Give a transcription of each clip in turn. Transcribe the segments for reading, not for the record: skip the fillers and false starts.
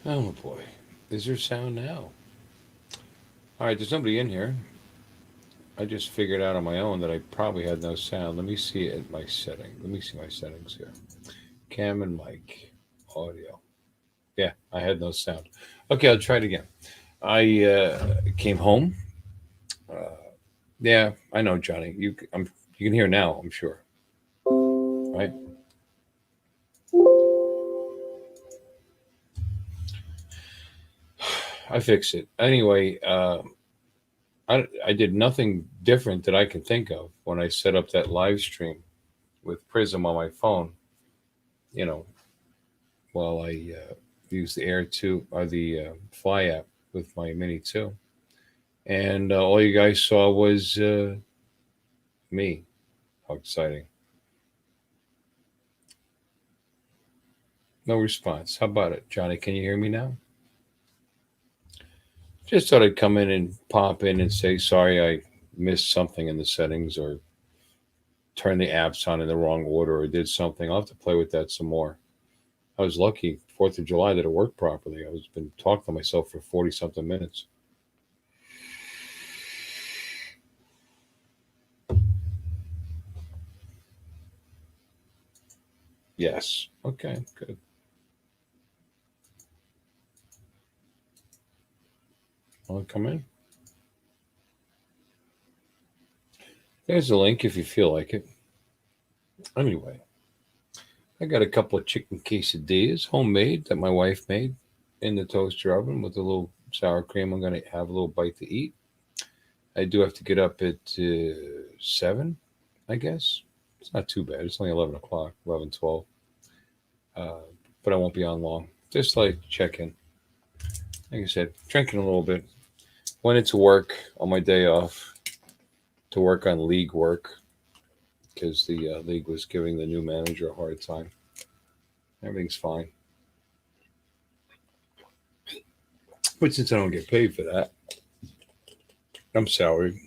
Oh boy. Is there sound now? All right, there's nobody in here. I just figured out on my own that I probably had no sound. Let me see it my setting. Let me see my settings here. Cam and mic, audio. Yeah, I had no sound. Okay, I'll try it again. I came home. Uh, yeah, I know, Johnny. You can hear now. I'm sure, right? I fixed it anyway. I did nothing different that I can think of when I set up that live stream with Prism on my phone. You know, while I use the Air 2 or the Fly app with my Mini 2. And all you guys saw was me. How exciting. No response. How about it, Johnny? Can you hear me now? Just thought I'd come in and pop in and say sorry I missed something in the settings or turned the apps on in the wrong order or did something. I'll have to play with that some more. I was lucky, 4th of July, that it worked properly. I was been talking to myself for 40 something minutes. Yes. Okay, good. Want to come in? There's a link if you feel like it. Anyway, I got a couple of chicken quesadillas, homemade, that my wife made in the toaster oven with a little sour cream. I'm going to have a little bite to eat. I do have to get up at 7, I guess. It's not too bad. It's only 11 o'clock, 11, 12. But I won't be on long. Just like check in. Like I said, drinking a little bit. Went into work on my day off to work on league work because the league was giving the new manager a hard time. Everything's fine. But since I don't get paid for that, I'm salaried.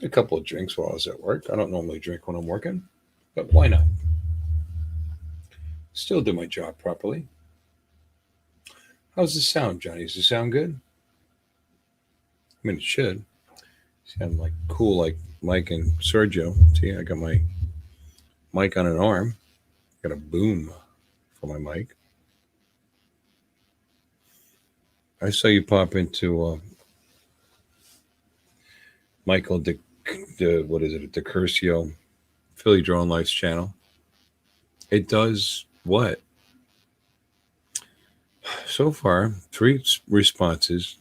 A couple of drinks while I was at work. I don't normally drink when I'm working, but why not? Still do my job properly. How's the sound, Johnny? Does it sound good? I mean, it should. Sound like cool, like Mike and Sergio. See, I got my mic on an arm. Got a boom for my mic. I saw you pop into Michael De what is it? DeCurcio, Philly Drone Lights channel. It does what? So far, three responses.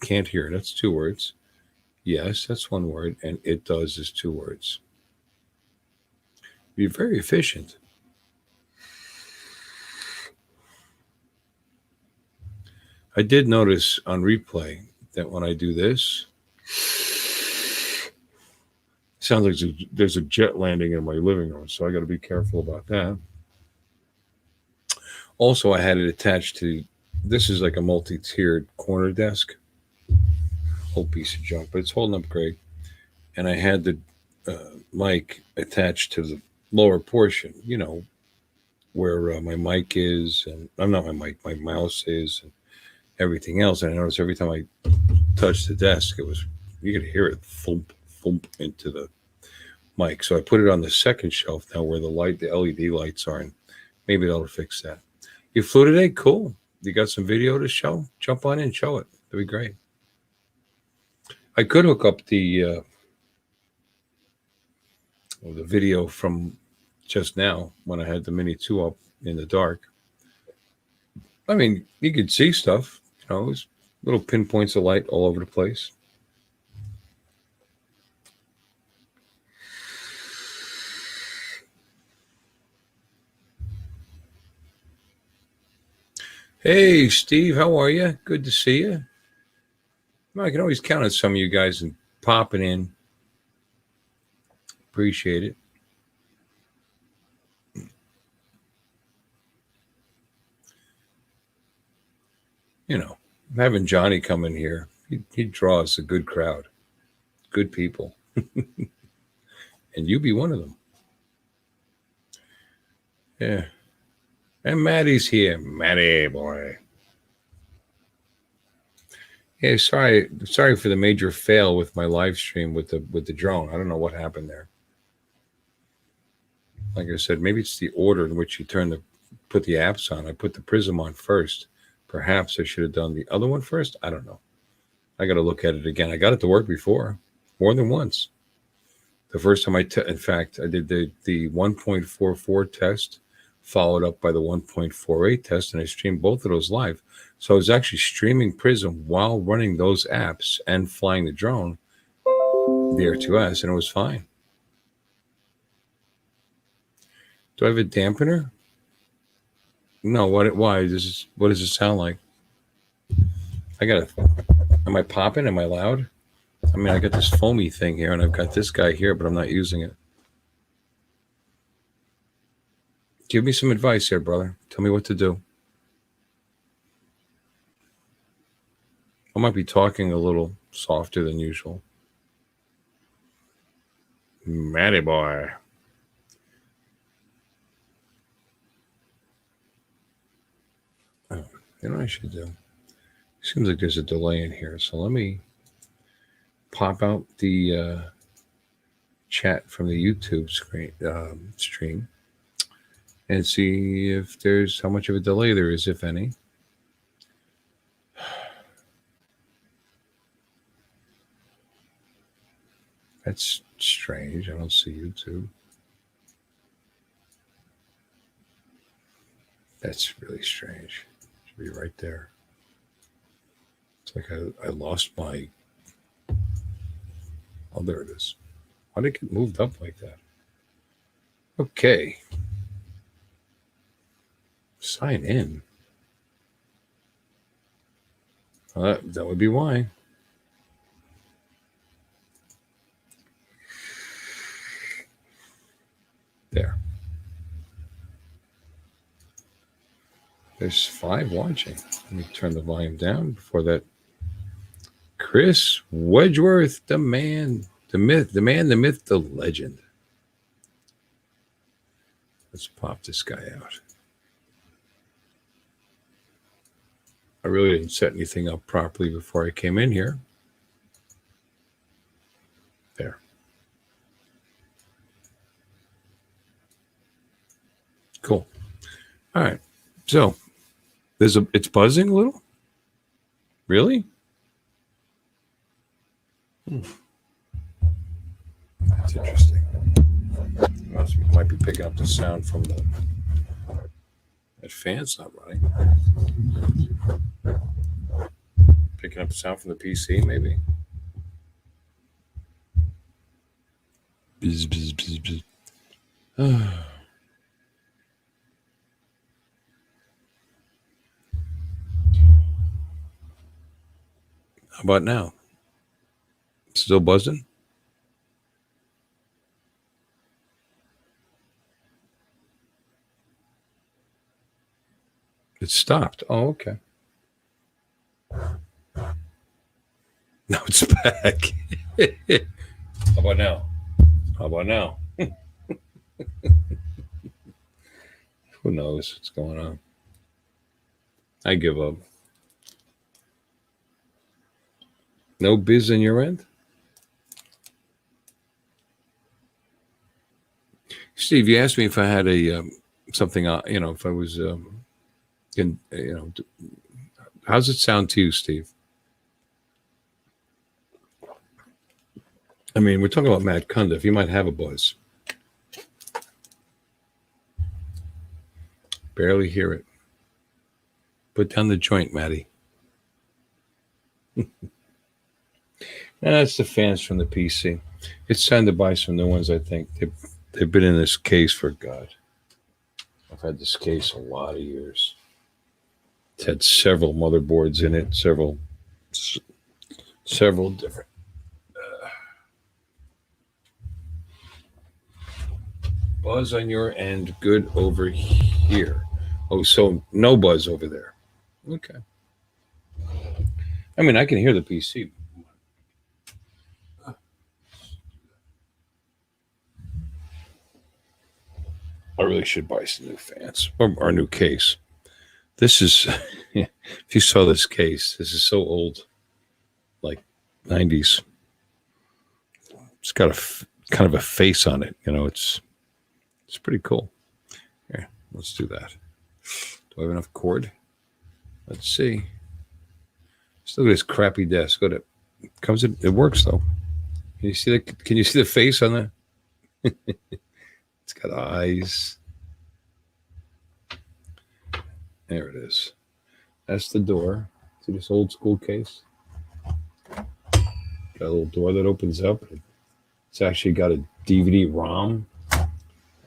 Can't hear. That's 2 words. Yes, that's 1 word. And it does is 2 words. Be very efficient. I did notice on replay that when I do this, it sounds like there's a jet landing in my living room. So I got to be careful about that. Also, I had it attached to this is like a multi tiered corner desk. Whole piece of junk, but it's holding up great. And I had the mic attached to the lower portion, where my mic is, and I'm not my mic, my mouse is, and everything else. And I noticed every time I touched the desk, you could hear it thump, thump into the mic. So I put it on the second shelf now where the LED lights are, and maybe that'll fix that. You flew today? Cool. You got some video to show? Jump on in, show it. That'd be great. I could hook up the video from just now when I had the Mini 2 up in the dark. I mean, you could see stuff, it was little pinpoints of light all over the place. Hey, Steve, how are you? Good to see you. Well, I can always count on some of you guys and popping in. Appreciate it. Having Johnny come in here, he draws a good crowd, good people, and you be one of them. Yeah. And Maddie's here. Maddie boy. Hey, sorry for the major fail with my live stream with the drone. I don't know what happened there. Like I said, maybe it's the order in which you put the apps on. I put the Prism on first. Perhaps I should have done the other one first. I don't know. I got to look at it again. I got it to work before, more than once. The first time in fact, I did the 1.44 test, followed up by the 1.48 test, and I streamed both of those live. So I was actually streaming Prism while running those apps and flying the drone, the Air 2S, and it was fine. Do I have a dampener? No. Why? What does it sound like? Am I popping? Am I loud? I mean, I got this foamy thing here, and I've got this guy here, but I'm not using it. Give me some advice here, brother. Tell me what to do. I might be talking a little softer than usual. Matty boy. Oh, you know what I should do? Seems like there's a delay in here, so let me pop out the chat from the YouTube stream and see if there's how much of a delay there is, if any. That's strange. I don't see YouTube. That's really strange. Should be right there. It's like I lost my... Oh, there it is. Why did it get moved up like that? Okay. Sign in. That would be why. There. There's 5 watching. Let me turn the volume down before that. Chris Wedgeworth, the man, the myth, the myth, the legend. Let's pop this guy out. I really didn't set anything up properly before I came in here. There. Cool. All right. So it's buzzing a little. Really? That's interesting. Might be picking up the sound from that fan's not running. Picking up the sound from the PC, maybe. Bzz, bzz, bzz, bzz. How about now? Still buzzing? It stopped. Oh, okay. Now it's back. How about now? How about now? Who knows what's going on? I give up. No biz on your end? Steve, you asked me if I had a something, if I was, how's it sound to you, Steve? I mean, we're talking about Matt Cundiff. He might have a buzz. Barely hear it. Put down the joint, Matty. That's the fans from the PC. It's time to buy some new ones, I think. They've been in this case for God. I've had this case a lot of years. It's had several motherboards in it, several different. Buzz on your end, good over here. Oh, so no buzz over there. Okay. I mean, I can hear the PC. I really should buy some new fans or a new case. This is, if you saw this case, this is so old, like 90s. It's got kind of a face on it. It's pretty cool. Here, let's do that. Do I have enough cord? Let's see. Still got this crappy desk. It works though. Can you see Can you see the face on that? It's got eyes. There it is. That's the door to this old school case. Got a little door that opens up. It's actually got a DVD ROM.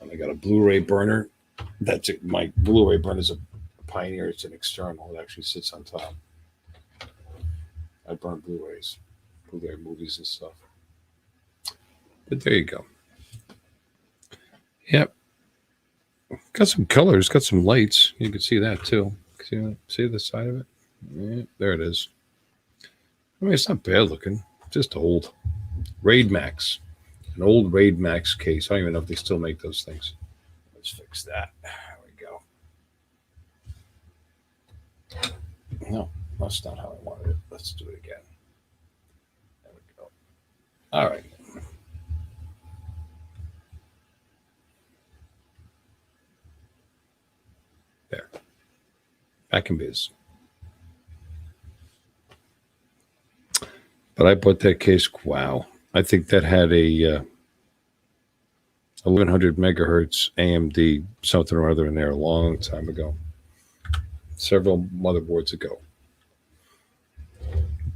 And I got a Blu-ray burner. That's it. My Blu-ray burner is a Pioneer. It's an external. It actually sits on top. I burn Blu-rays, Blu-ray movies and stuff. But there you go. Yep. Got some colors, got some lights. You can see that too. See the side of it? Yeah, there it is. I mean, it's not bad looking. Just old. Raid Max. An old Raid Max case. I don't even know if they still make those things. Let's fix that. There we go. No, that's not how I wanted it. Let's do it again. There we go. All right. There. Back in biz. But I bought that case. Wow. I think that had a 1100 megahertz AMD something or other in there a long time ago. Several motherboards ago.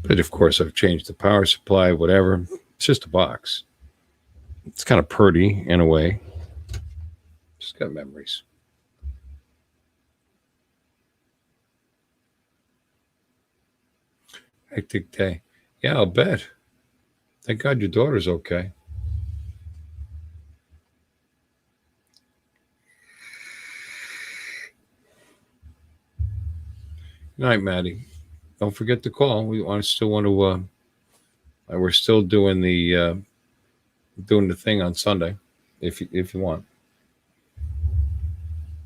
But of course, I've changed the power supply, whatever. It's just a box. It's kind of purty in a way. Just got memories. Hectic day. Yeah, I'll bet. Thank God your daughter's okay. Good night, Maddie. Don't forget to call. Still want to. We're still doing the thing on Sunday, if you want.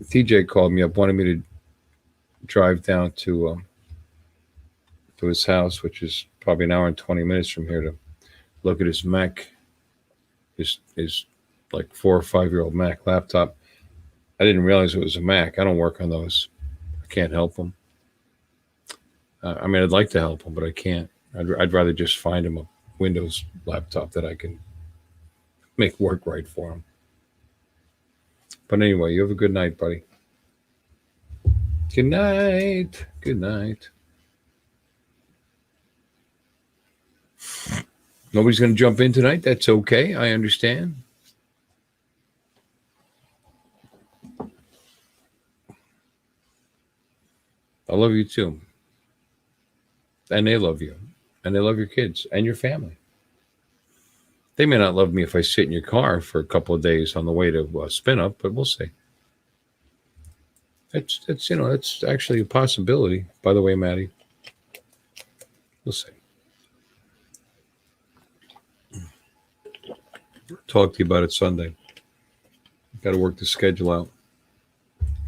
TJ called me up, wanted me to drive down to his house, which is probably an hour and 20 minutes from here, to look at his Mac, his like 4 or 5 year old Mac laptop. I didn't realize it was a Mac. I don't work on those. I can't help him. I mean, I'd like to help him, but I can't. I'd rather just find him a Windows laptop that I can make work right for him. But anyway, you have a good night, buddy. Good night. Good night. Nobody's going to jump in tonight. That's okay. I understand. I love you too. And they love you. And they love your kids and your family. They may not love me if I sit in your car for a couple of days on the way to spin up, but we'll see. That's actually a possibility. By the way, Maddie, we'll see. Talk to you about it Sunday. Got to work the schedule out.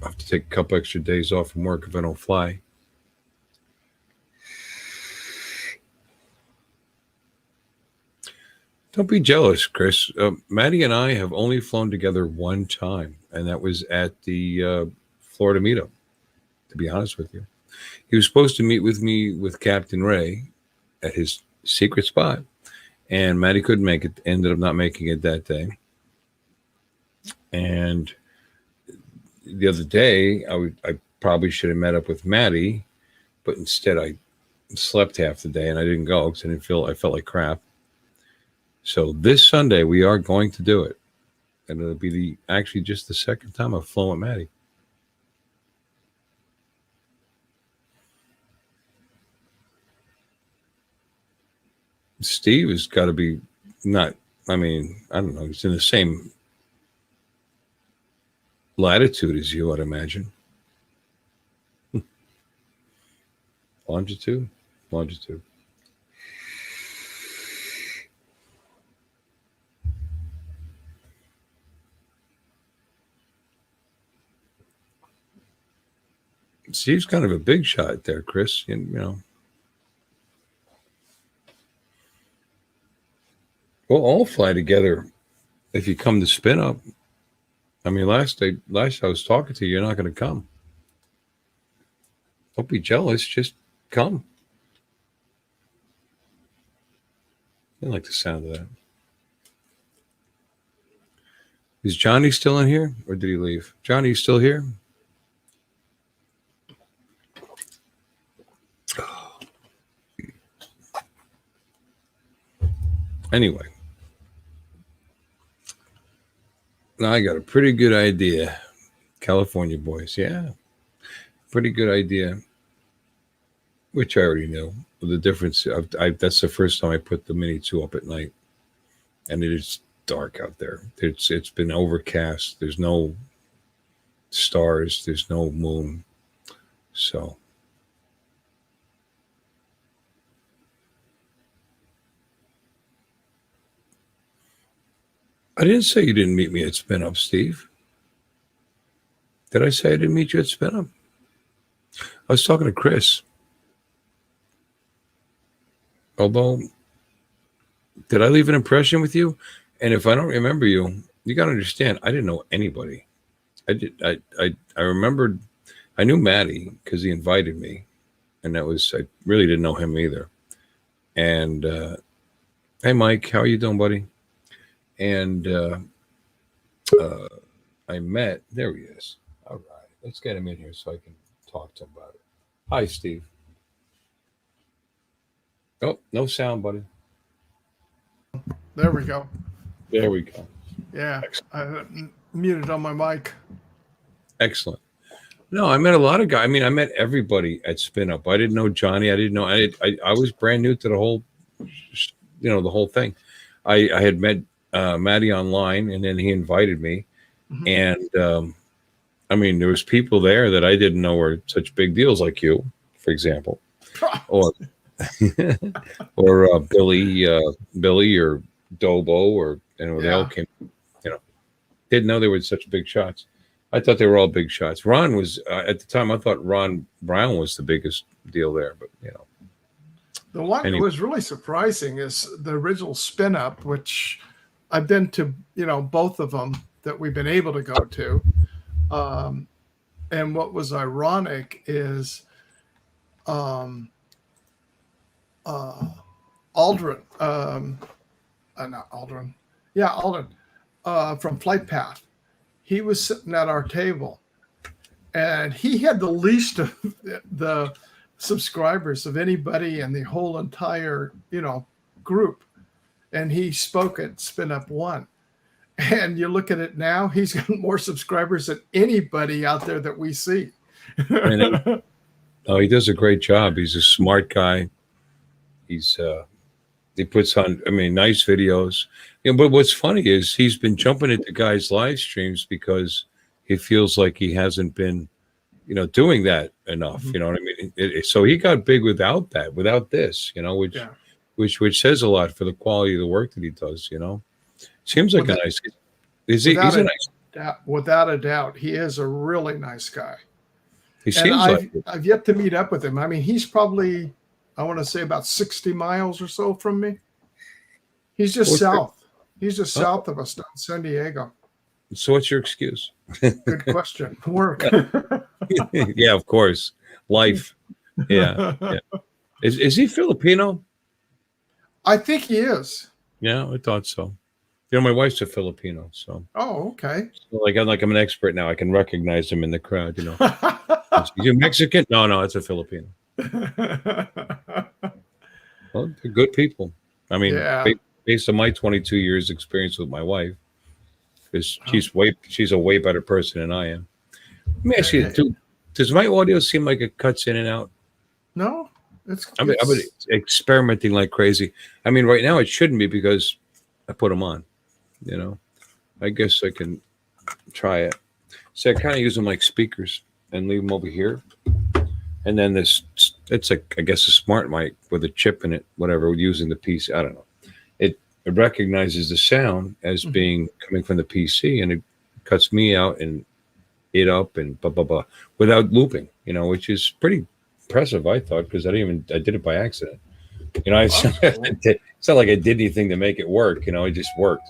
I have to take a couple extra days off from work if I don't fly. Don't be jealous, Chris. Maddie and I have only flown together one time, and that was at the Florida meetup, to be honest with you. He was supposed to meet with me with Captain Ray at his secret spot, and Maddie couldn't make it, ended up not making it that day. And the other day, I probably should have met up with Maddie, but instead I slept half the day and I didn't go because I felt like crap. So this Sunday we are going to do it, and it'll be actually just the second time I've flown with Maddie. Steve has got to be not. I mean, I don't know. He's in the same latitude as you, I'd imagine. Longitude. Steve's kind of a big shot there, Chris. You know, we'll all fly together if you come to spin up. I mean, last I was talking to you, you're not going to come. Don't be jealous. Just come. I like the sound of that. Is Johnny still in here, or did he leave? Johnny, you still here? Anyway, now I got a pretty good idea. California boys, yeah. Pretty good idea, which I already knew. The difference, that's the first time I put the Mini 2 up at night, and it is dark out there. It's been overcast. There's no stars. There's no moon. So I didn't say you didn't meet me at Spin Up, Steve. Did I say I didn't meet you at Spin Up? I was talking to Chris. Although, did I leave an impression with you? And if I don't remember you, you got to understand, I didn't know anybody. I remembered, I knew Matty because he invited me, and I really didn't know him either. And hey, Mike, how are you doing, buddy? And I met, there he is. All right, let's get him in here so I can talk to him about it. Hi, Steve. Oh, no sound, buddy. There we go. There we go. Yeah, I muted on my mic. Excellent. No, I met a lot of guys. I mean, I met everybody at Spin Up. I didn't know Johnny. I didn't know. I was brand new to the whole, the whole thing. I had met Matty online, and then he invited me. Mm-hmm. And I mean, there was people there that I didn't know were such big deals, like you, for example, or or Billy or Dobo, they all came. Didn't know they were such big shots. I thought they were all big shots. Ron was at the time. I thought Ron Brown was the biggest deal there, but the one that was really surprising is the original Spin Up, which I've been to, both of them that we've been able to go to. And what was ironic is Aldrin, not Aldrin. Yeah, Aldrin from Flight Path. He was sitting at our table, and he had the least of the subscribers of anybody in the whole entire, group. And he spoke at Spin Up 1. And you look at it now, he's got more subscribers than anybody out there that we see. Oh, he does a great job. He's a smart guy. He puts on, nice videos. But what's funny is he's been jumping into guys' live streams because he feels like he hasn't been, doing that enough. Mm-hmm. You know what I mean? So he got big without this, which says a lot for the quality of the work that he does. Seems like a nice. He's a nice. Without a doubt, he is a really nice guy. He seems like it. I've yet to meet up with him. He's probably, I want to say, about 60 miles or so from me. He's just south. He's just south of us down in San Diego. So what's your excuse? Good question. Work. Yeah, of course. Life. Yeah. Is he Filipino? I think he is. Yeah, I thought so. My wife's a Filipino, so. Oh, okay. So I'm an expert now. I can recognize him in the crowd. Is he Mexican? No, it's a Filipino. Well, they're good people. Based on my 22 years experience with my wife, because she's a way better person than I am. Let me ask you, does my audio seem like it cuts in and out? No, I've been experimenting like crazy. Right now it shouldn't be because I put them on. I guess I can try it. So I kind of use them like speakers and leave them over here. And then it's I guess a smart mic with a chip in it, whatever, using the PC. I don't know. It recognizes the sound as being coming from the PC, and it cuts me out and it up and blah, blah, blah, without looping. which is pretty impressive, I thought, because I did it by accident. That's cool. It's not like I did anything to make it work. It just worked.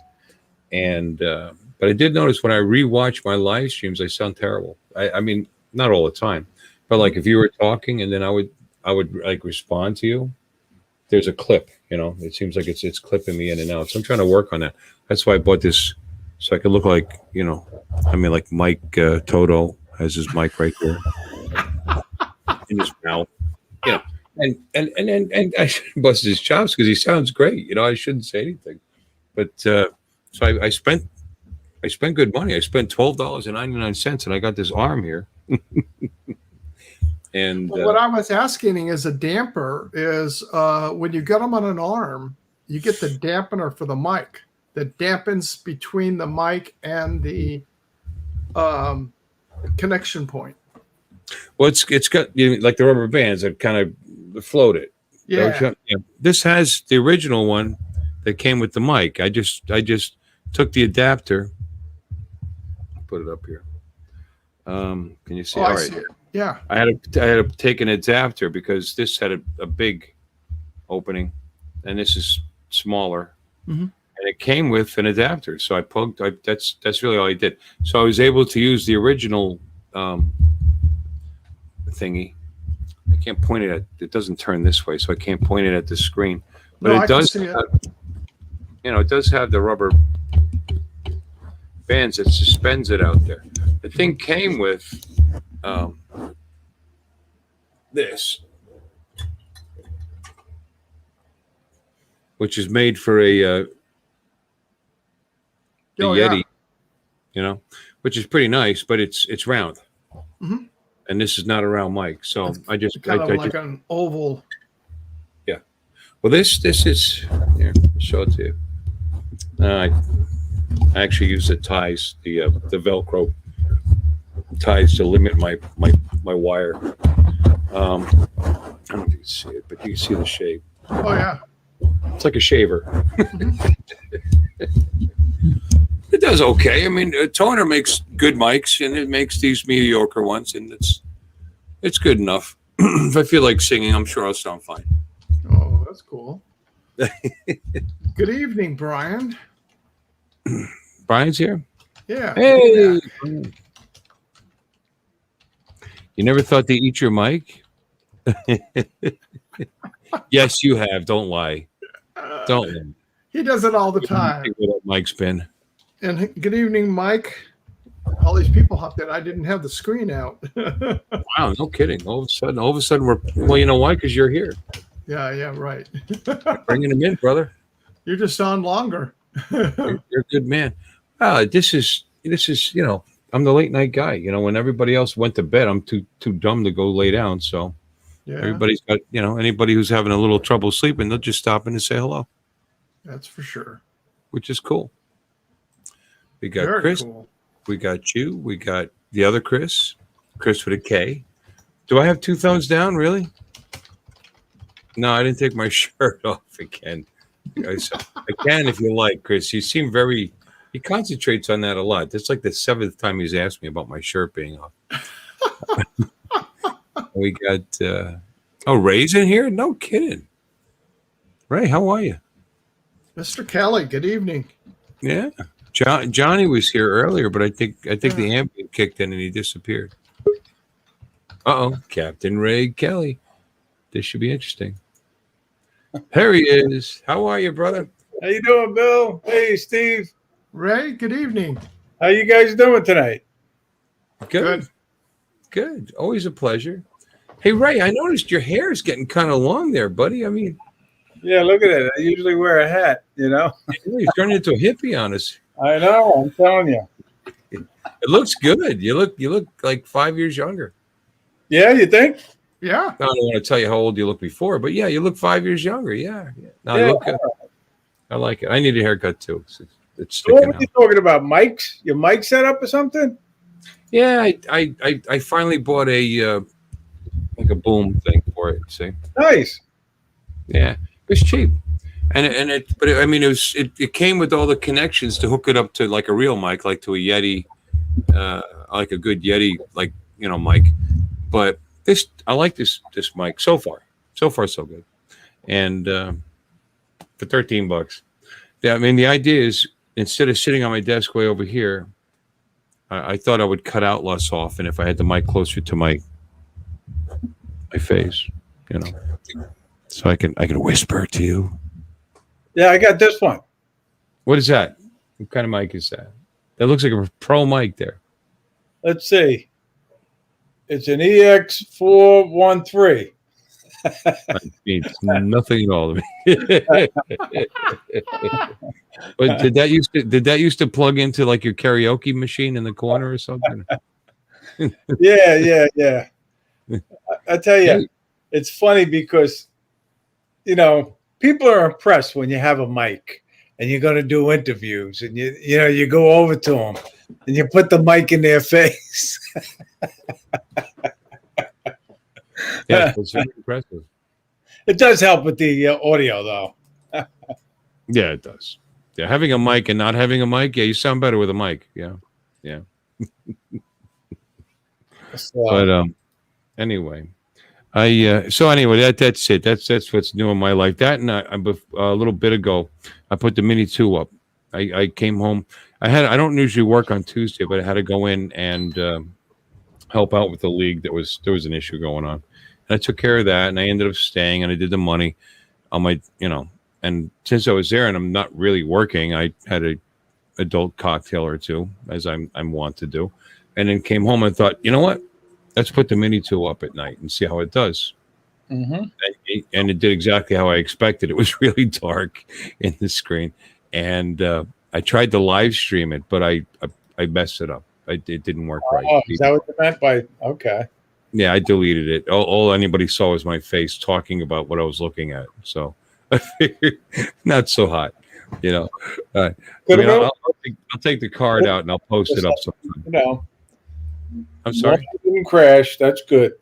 And but I did notice when I rewatch my live streams, I sound terrible. I mean, not all the time, but like if you were talking and then I would like respond to you. There's a clip. It seems like it's clipping me in and out. So I'm trying to work on that. That's why I bought this, so I could look like like Mike Toto has his mic right there in his mouth. And I shouldn't bust his chops because he sounds great. I shouldn't say anything, but so I spent good money. I spent $12.99, and I got this arm here. And Well, what I was asking is a damper is when you get them on an arm, you get the dampener for the mic that dampens between the mic and the connection point. well, it's got like the rubber bands that kind of float it. Yeah. This has the original one that came with the mic. I just took the adapter, put it up here. Can you see? Oh, All I right. see it. Yeah. I had to take an adapter because this had a big opening, and this is smaller, and it came with an adapter. So I plugged. That's really all I did. So I was able to use the original thingy. I can't point it at. It doesn't turn this way, so I can't point it at the screen. But No, it I can does. see it. It does have the rubber bands that suspends it out there. The thing came with this, which is made for a Oh, Yeti, yeah. Which is pretty nice, but it's round, Mhm. and this is not a round mic. So It's I just kind of I like just, an oval. well, this is here. I'll show it to you. I actually use the ties, the Velcro ties to limit my wire. I don't know if you can see it, but you can see the shape. Oh, yeah. It's like a shaver. It does okay. I mean, Toner makes good mics, and it makes these mediocre ones, and it's good enough. If I feel like singing, I'm sure I'll sound fine. Oh, that's cool. Good evening, Brian. Brian's here. Yeah. Hey, Yeah. you never thought to eat your mic? Yes, you have. Don't lie. Don't lie. He does it all the time. Where that mic's been. And good evening, Mike. All these people hopped in. I didn't have the screen out. Wow, no kidding. All of a sudden, well, you know why? Because you're here. Yeah, right. Bringing them in, brother. You're just on longer. You're a good man. This is I'm the late night guy. When everybody else went to bed, I'm too dumb to go lay down. So Yeah, everybody's got anybody who's having a little trouble sleeping, they'll just stop in and say hello, that's for sure. which is cool. We got Very Chris. cool. We got you. We got the other Chris with a K. Do I have two thumbs down? Really? No, I didn't take my shirt off again. I can if you like, Chris. You seem very. He concentrates on that a lot. That's like the 7th time he's asked me about my shirt being off. We got Ray's in here. No kidding. Ray, how are you? Mr. Kelly, good evening. Yeah, Johnny was here earlier, but I think the ambient kicked in and he disappeared. Captain Ray Kelly. This should be interesting. There he is. How are you, brother? How you doing, Bill? Hey, Steve. Ray, good evening. How you guys doing tonight? Good. Always a pleasure. Hey, Ray, I noticed your hair is getting kind of long there, buddy. I mean, Yeah, look at it. I usually wear a hat, you're turning into a hippie on us. I know. I'm telling you. It looks good. You look like 5 years younger. Yeah, you think? Yeah. I don't want to tell you how old you look before, but yeah, you look 5 years younger. Yeah. No, you Yeah. look good. I like it. I need a haircut too. It's So what sticking were out. you talking about? Mics? Your mic set up or something? Yeah, I finally bought a like a boom thing for it. See, Nice. yeah, it was cheap, it came with all the connections to hook it up to like a real mic, like to a Yeti, like a good Yeti, like mic. But I like this mic so far. So far, so good. And for $13, yeah. I mean, the idea is instead of sitting on my desk way over here, I thought I would cut out less often if I had the mic closer to my face, you know, so I can whisper to you. Yeah, I got this one. What is that? What kind of mic is that? That looks like a pro mic there. Let's see. It's an EX413. It means nothing at all to me. But did that used to plug into like your karaoke machine in the corner or something? Yeah. I tell you, it's funny because, people are impressed when you have a mic and you're going to do interviews and you go over to them and you put the mic in their face. Yeah, it's very impressive. It does help with the audio, though. Yeah, it does. Yeah, having a mic and not having a mic, yeah, you sound better with a mic. Yeah. But anyway, that's it. That's what's new in my life. That and a little bit ago, I put the Mini 2 up. I came home. I don't usually work on Tuesday, but I had to go in and help out with the league. There was an issue going on, and I took care of that. And I ended up staying, and I did the money on my, And since I was there, and I'm not really working, I had a adult cocktail or two, as I'm wont to do, and then came home and thought, you know what? Let's put the Mini 2 up at night and see how it does. Mm-hmm. And it did exactly how I expected. It was really dark in the screen, and I tried to live stream it, but I messed it up. It didn't work right. Oh, is that what you meant by okay? Yeah, I deleted it. All anybody saw was my face talking about what I was looking at. So I figured not so hot, I'll take the card out and I'll post it up sometime. I'm sorry. It didn't crash. That's good.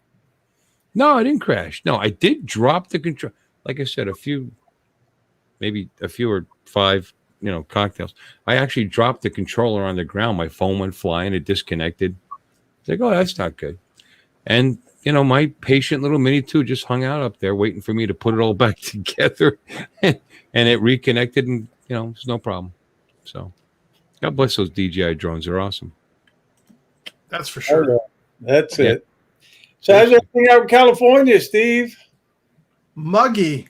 No, I didn't crash. No, I did drop the control. Like I said, maybe a few or five, cocktails. I actually dropped the controller on the ground. My phone went flying. It disconnected. It's like, oh, that's not good. And, my patient little Mini 2 just hung out up there waiting for me to put it all back together. And it reconnected and, it's no problem. So God bless those DJI drones. They're awesome. That's for sure. Okay. That's it. So how's everything out in California, Steve? Muggy.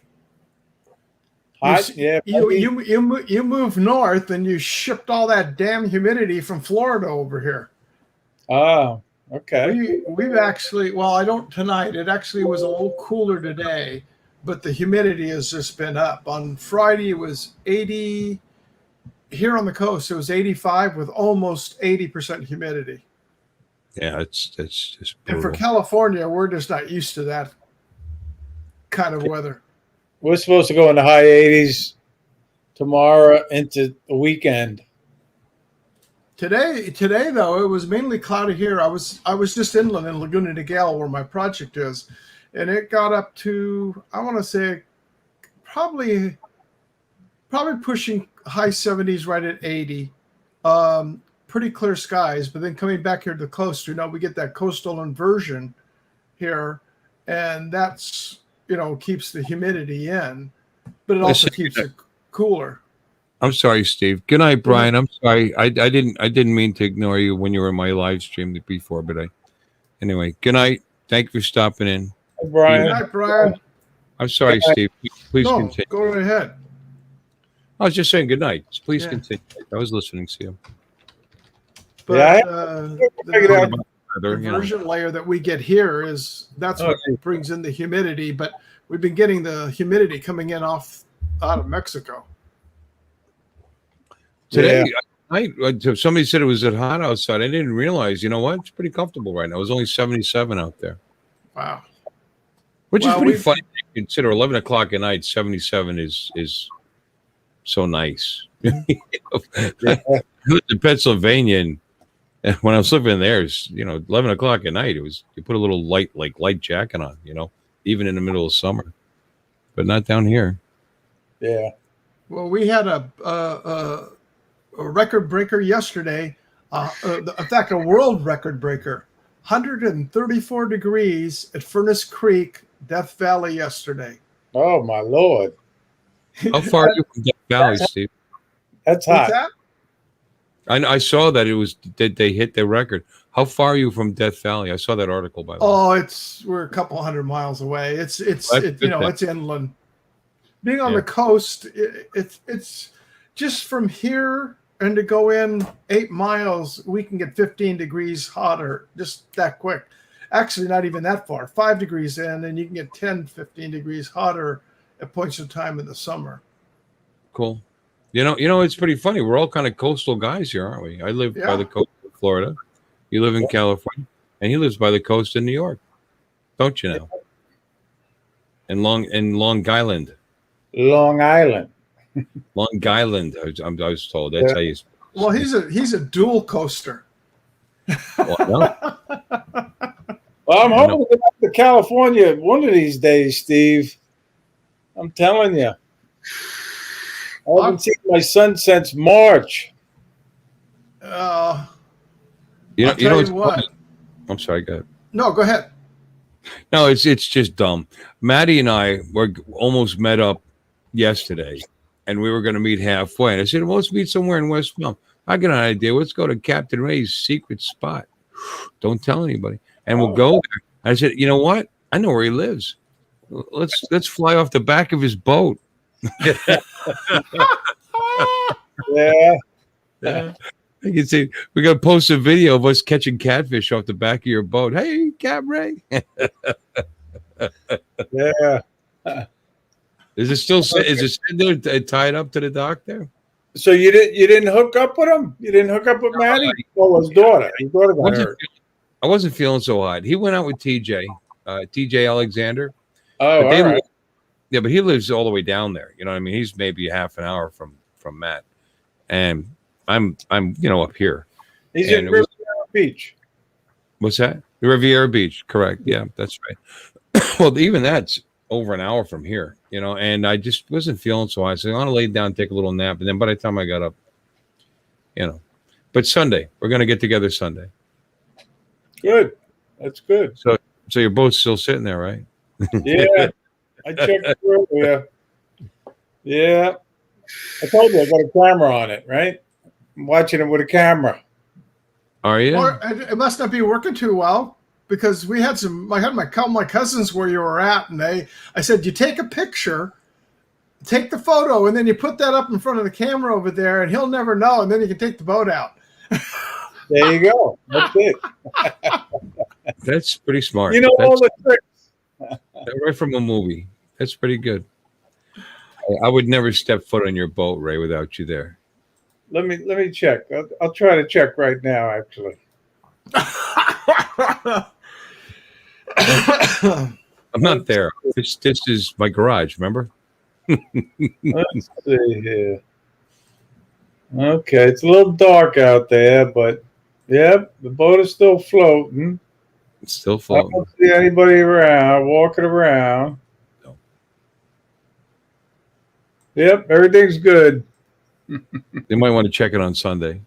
Hot? You moved north and you shipped all that damn humidity from Florida over here. Oh, okay. We've actually, I don't tonight. It actually was a little cooler today, but the humidity has just been up. On Friday, it was 80. Here on the coast, it was 85 with almost 80% humidity. Yeah, it's just brutal. And for California, we're just not used to that kind of weather. We're supposed to go in the high 80s tomorrow into the weekend. Today though, it was mainly cloudy here. I was just inland in Laguna Niguel where my project is, and it got up to, I want to say, probably pushing high 70s, right at 80. Pretty clear skies, but then coming back here to the coast, we get that coastal inversion here, and that's keeps the humidity in, but it also keeps it cooler. I'm sorry, Steve. Good night, Brian. I'm sorry. I didn't mean to ignore you when you were in my live stream before, but anyway, good night. Thank you for stopping in. Hey, Brian. Good night, Brian. I'm sorry, Steve. Please continue. Go right ahead. I was just saying good night. Please continue. I was listening to you. But the inversion layer that we get here that's what brings in the humidity. But we've been getting the humidity coming in out of Mexico. Today, somebody said it was hot outside. I didn't realize. You know what? It's pretty comfortable right now. It was only 77 out there. Wow. Which is pretty funny. Consider 11 o'clock at night, 77 is so nice. I lived in Pennsylvania, and when I was living there, 11 o'clock at night, you put a little light jacket on, even in the middle of summer, but not down here. Yeah. Well, we had a record breaker yesterday. In fact, a world record breaker. 134 degrees at Furnace Creek, Death Valley yesterday. Oh my Lord. How far are you from Death Valley, Steve? That's What's hot. that? I saw that they hit their record. How far are you from Death Valley? I saw that article, by the way. Oh, we're a couple hundred miles away. It's inland. Being on the coast, it's just from here and to go in 8 miles, we can get 15 degrees hotter just that quick. Actually, not even that far. 5 degrees in, and you can get 10, 15 degrees hotter at points of time in the summer. Cool. You know, it's pretty funny. We're all kind of coastal guys here, aren't we? I live by the coast of Florida. You live in California, and he lives by the coast in New York. Don't you know? In Long Island. Long Island. Long Island. I was told that's how you. Well, he's a dual coaster. Well, I'm hoping to get back to California one of these days, Steve. I'm telling you. I haven't seen my son since March. you know what? I'm sorry, go ahead. No, go ahead. No, it's just dumb. Maddie and I were almost met up yesterday, and we were going to meet halfway. And I said, well, let's meet somewhere in West Palm. I got an idea. Let's go to Captain Ray's secret spot. Don't tell anybody. And we'll go there. I said, you know what? I know where he lives. Let's fly off the back of his boat. Yeah. You can see we're gonna post a video of us catching catfish off the back of your boat. Hey, Cap Ray. Yeah. Is it still there tied up to the dock there? So you didn't hook up with him? You didn't hook up with Maddie? Oh, his daughter. His daughter got hurt. I wasn't feeling so hot. He went out with TJ Alexander. Oh, all right. Yeah, but he lives all the way down there. You know what I mean? He's maybe half an hour from Matt, and I'm up here. He's in Riviera Beach. What's that? The Riviera Beach, correct? Yeah, that's right. Well, even that's over an hour from here, and I just wasn't feeling so hot. So I want to lay down, take a little nap, and then by the time I got up, But Sunday, we're going to get together Sunday. Good. That's good. So your boat's still sitting there, right? Yeah. I checked through. Yeah. I told you I got a camera on it, right? I'm watching it with a camera. Are you? Or it must not be working too well because I had my cousins where you were at, and I said, you take a picture, take the photo, and then you put that up in front of the camera over there, and he'll never know, and then you can take the boat out. There you go. That's it. That's pretty smart. All the tricks. Right from a movie. That's pretty good. I would never step foot on your boat, Ray, without you there. Let me check. I'll try to check right now, actually. I'm not there. This is my garage, remember? Let's see here. Okay, it's a little dark out there, but the boat is still floating. It's still I floating. don't see anybody around, walking around. No. Yep, everything's good. They might want to check it on Sunday.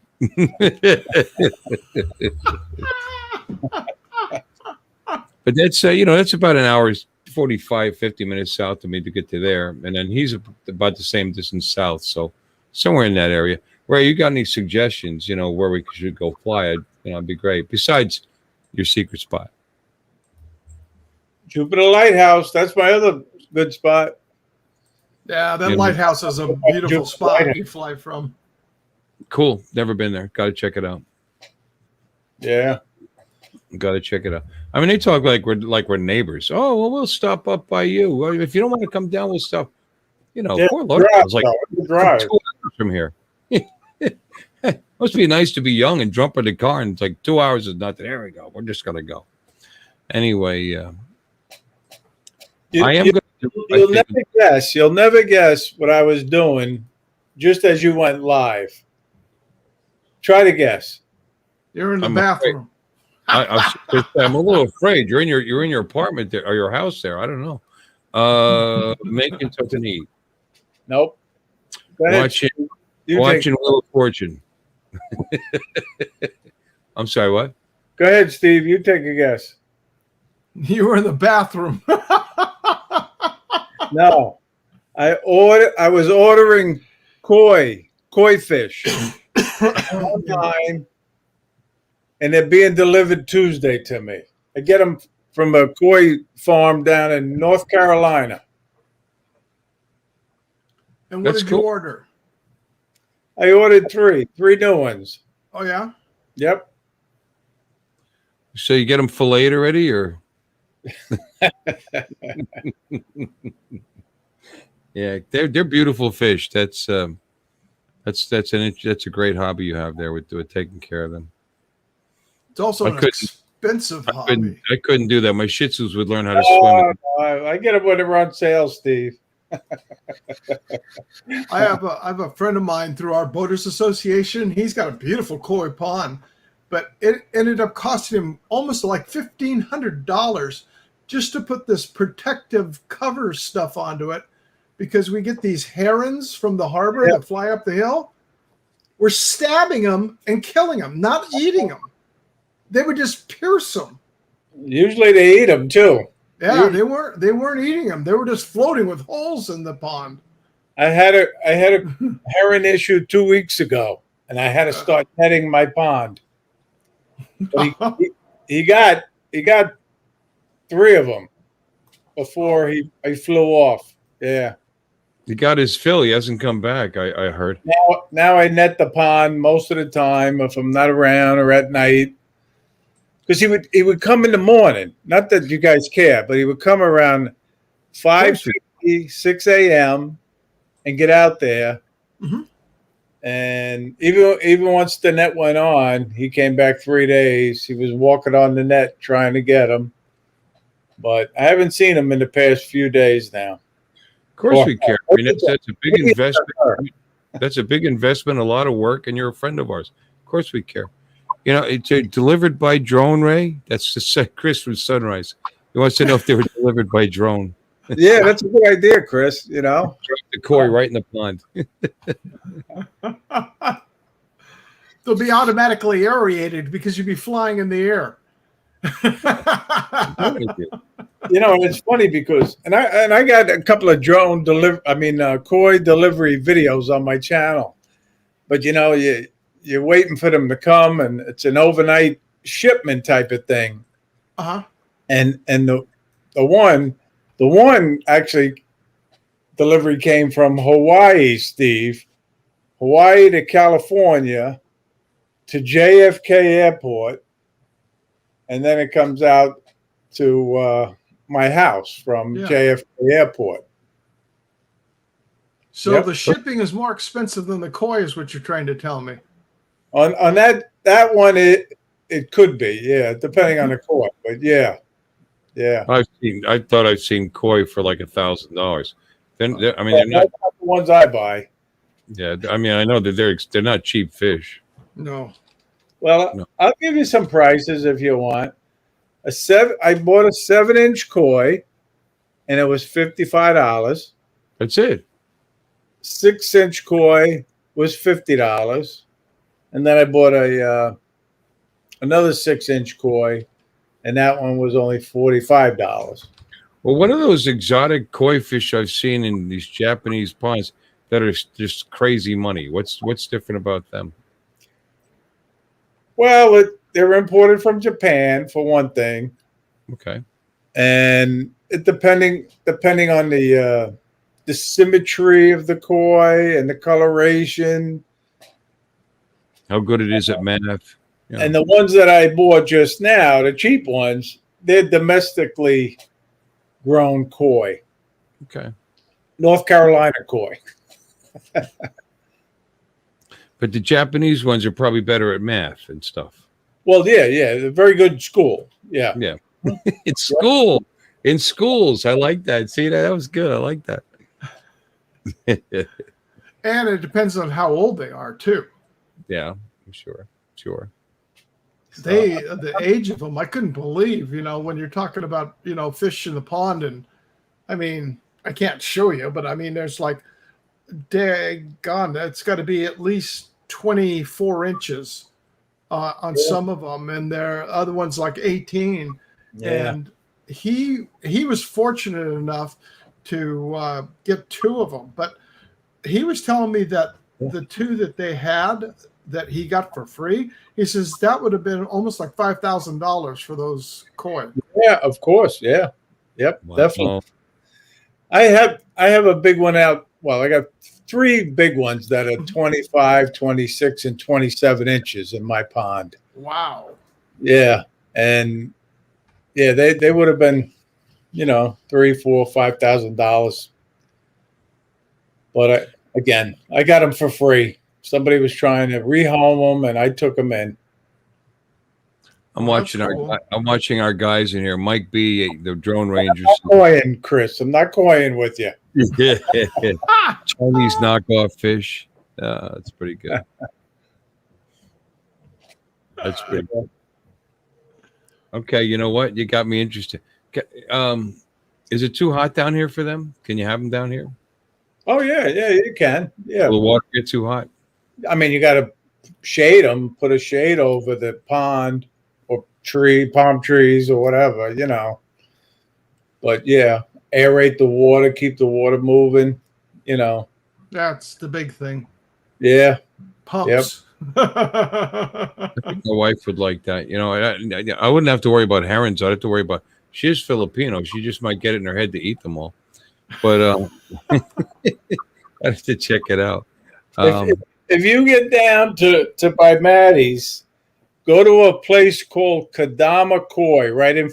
But that's that's about an hour, 45, 50 minutes south of me to get to there, and then he's about the same distance south, so somewhere in that area. Ray, you got any suggestions? Where we should go fly? It'd be great. Besides your secret spot, Jupiter Lighthouse. That's my other good spot. Yeah, that lighthouse is a beautiful spot you fly from. Cool. Never been there. Got to check it out. Yeah. Got to check it out. I mean, they talk like we're neighbors. Oh, well, we'll stop up by you. Well, if you don't want to come down, we'll stop. Fort Lauderdale is like 2 hours from here. Must be nice to be young and jump in the car, and it's like 2 hours is nothing. There we go. We're just gonna go. Anyway, You'll never guess what I was doing just as you went live. Try to guess. You're in the bathroom. I'm a little afraid. You're in your apartment there or your house there. I don't know. Making something to eat. Nope. Watching Wheel of Fortune. I'm sorry, what? Go ahead, Steve. You take a guess. You were in the bathroom. No, I was ordering koi fish online, and they're being delivered Tuesday to me. I get them from a koi farm down in North Carolina. And what That's did you cool. order? I ordered three new ones. Oh, yeah? Yep. So you get them filleted already, or? Yeah, they're beautiful fish. That's a great hobby you have there with taking care of them. It's also I an couldn't expensive hobby. I couldn't do that. My Shih Tzus would learn how to swim. I get them when they're on sale, Steve. I have a friend of mine through our Boaters Association. He's got a beautiful koi pond, but it ended up costing him almost like $1,500 just to put this protective cover stuff onto it, because we get these herons from the harbor that fly up the hill. We're stabbing them and killing them, not eating them. They would just pierce them. Usually they eat them too. Yeah, they weren't eating them. They were just floating with holes in the pond. I had a heron issue 2 weeks ago, and I had to start netting my pond. But he got 3 of them before he flew off. Yeah. He got his fill. He hasn't come back. I heard. Now I net the pond most of the time if I'm not around or at night. Because he would come in the morning. Not that you guys care, but he would come around 5:50, 6 a.m. and get out there. Mm-hmm. And even once the net went on, he came back 3 days. He was walking on the net trying to get them. But I haven't seen him in the past few days now. Of course we care. I mean, that's a big investment. That's a big investment, a lot of work, and you're a friend of ours. Of course we care. You know, it's delivered by drone, Ray. That's the Chris from Sunrise. He wants to know if they were delivered by drone. Yeah, that's a good idea, Chris. You know, drop the koi right in the pond. They'll be automatically aerated because you'd be flying in the air. You know, it's funny because I got a couple of koi delivery videos on my channel, but you know, you're waiting for them to come, and it's an overnight shipment type of thing. Uh-huh. And the one actually delivery came from Hawaii, Steve. Hawaii to California to JFK Airport, and then it comes out to my house from JFK Airport. So the shipping is more expensive than the koi, is what you're trying to tell me. On that one, it could be, yeah, depending on the koi, but yeah. I thought I've seen koi for like $1,000. They're not the ones I buy. Yeah, I mean, I know that they're not cheap fish. No. Well, no. I'll give you some prices if you want. I bought a 7-inch koi, and it was $55. That's it. 6-inch koi was $50, and then I bought another 6-inch koi, and that one was only $45. Well, what are those exotic koi fish I've seen in these Japanese ponds that are just crazy money? What's different about them? Well, they're imported from Japan for one thing. Okay. And it depending on the symmetry of the koi and the coloration, how good it is at math. Yeah. And the ones that I bought just now, the cheap ones, they're domestically grown koi. Okay. North Carolina koi. But the Japanese ones are probably better at math and stuff. Well, yeah, they're very good school. Yeah. In school. In schools. I like that. See, that was good. I like that. And it depends on how old they are, too. Yeah, sure. The age of them, I couldn't believe, when you're talking about, fish in the pond. And I mean, I can't show you, but I mean, there's like, daggone, it's got to be at least 24 inches on some of them, and there are other ones like 18. Yeah. And he was fortunate enough to get 2 of them, but he was telling me that the 2 that they had that he got for free, he says that would have been almost like $5,000 for those koi. Yeah, of course. Yeah. Yep. Wow. Definitely. I have a big one out. Well, I got 3 big ones that are 25, 26, and 27 inches in my pond. Wow. Yeah. And yeah, they would have been, $3, $4, $5,000. But I got them for free. Somebody was trying to rehome them, and I took them in. I'm Oh, watching that's cool. I'm watching our guys in here. Mike B, the drone rangers. I'm not coying, Chris. I'm not coying with you. Chinese knockoff fish. That's pretty good. That's pretty good. Okay, you know what? You got me interested. Is it too hot down here for them? Can you have them down here? Oh yeah, you can. Yeah. Will the water get too hot? I mean, you got to shade them. Put a shade over the pond or palm trees or whatever, But yeah, aerate the water, keep the water moving. That's the big thing. Yeah. Pumps. I think my wife would like that. I wouldn't have to worry about herons. I'd have to worry about. She's Filipino. She just might get it in her head to eat them all. But I have to check it out. If you get down to by Maddie's, go to a place called Kadama Koi, right in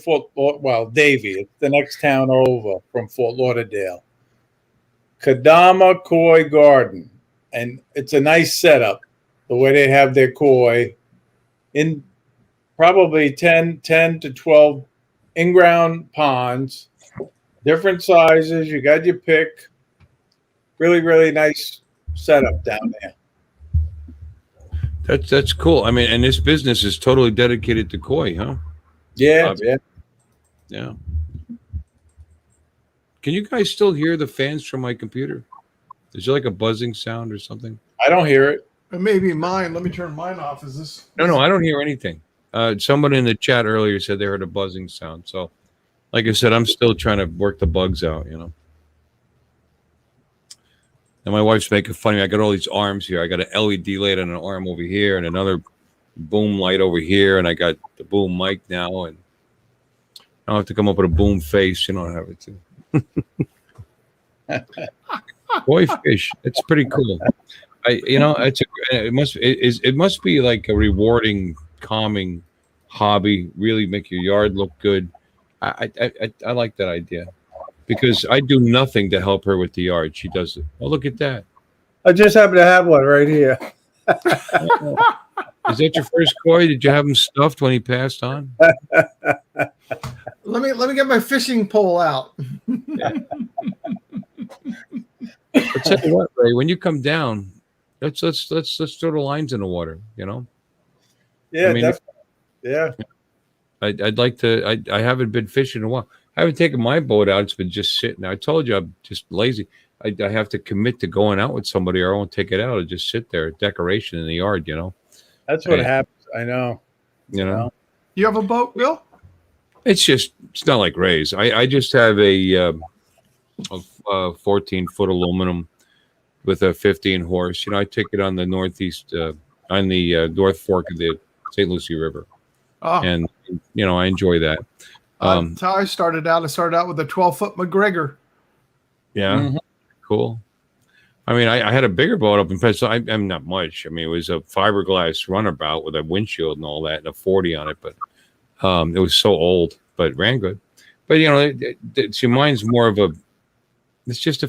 Davie. It's the next town over from Fort Lauderdale. Kadama Koi Garden, and it's a nice setup. The way they have their koi in probably 10 to 12 in-ground ponds, different sizes. You got your pick. Really, really nice setup down there. That's cool. I mean, and this business is totally dedicated to koi, huh? Yeah. Yeah. Can you guys still hear the fans from my computer? Is there like a buzzing sound or something? I don't hear it. It may be mine. Let me turn mine off. Is this? No, I don't hear anything. Someone in the chat earlier said they heard a buzzing sound. So, like I said, I'm still trying to work the bugs out, And my wife's making fun of me. I got all these arms here. I got an LED light on an arm over here and another boom light over here. And I got the boom mic now. And I'll have to come up with a boom face. I have it too. Koi fish. It's pretty cool. It must be like a rewarding, calming hobby. Really make your yard look good. I like that idea because I do nothing to help her with the yard. She does it. Oh, look at that! I just happen to have one right here. Is that your first koi? Did you have him stuffed when he passed on? Let me get my fishing pole out. Yeah. I'll tell you what, Ray. When you come down. Let's throw the lines in the water, Yeah, definitely. Yeah. I'd like to. I haven't been fishing in a while. I haven't taken my boat out. It's been just sitting. I told you I'm just lazy. I have to commit to going out with somebody, or I won't take it out. It'll just sit there, decoration in the yard. That's what happens. I know. You have a boat, Bill? It's not like Ray's. I just have a 14-foot aluminum with a 15 horse. I take it on the northeast, on the North Fork of the St. Lucie River. Oh. And, I enjoy that. That's how I started out. I started out with a 12-foot McGregor. Yeah. Mm-hmm. Cool. I mean, I had a bigger boat up in Pennsylvania. I'm not much. I mean, it was a fiberglass runabout with a windshield and all that and a 40 on it. But it was so old, but ran good. But, see, mine's more of a, it's just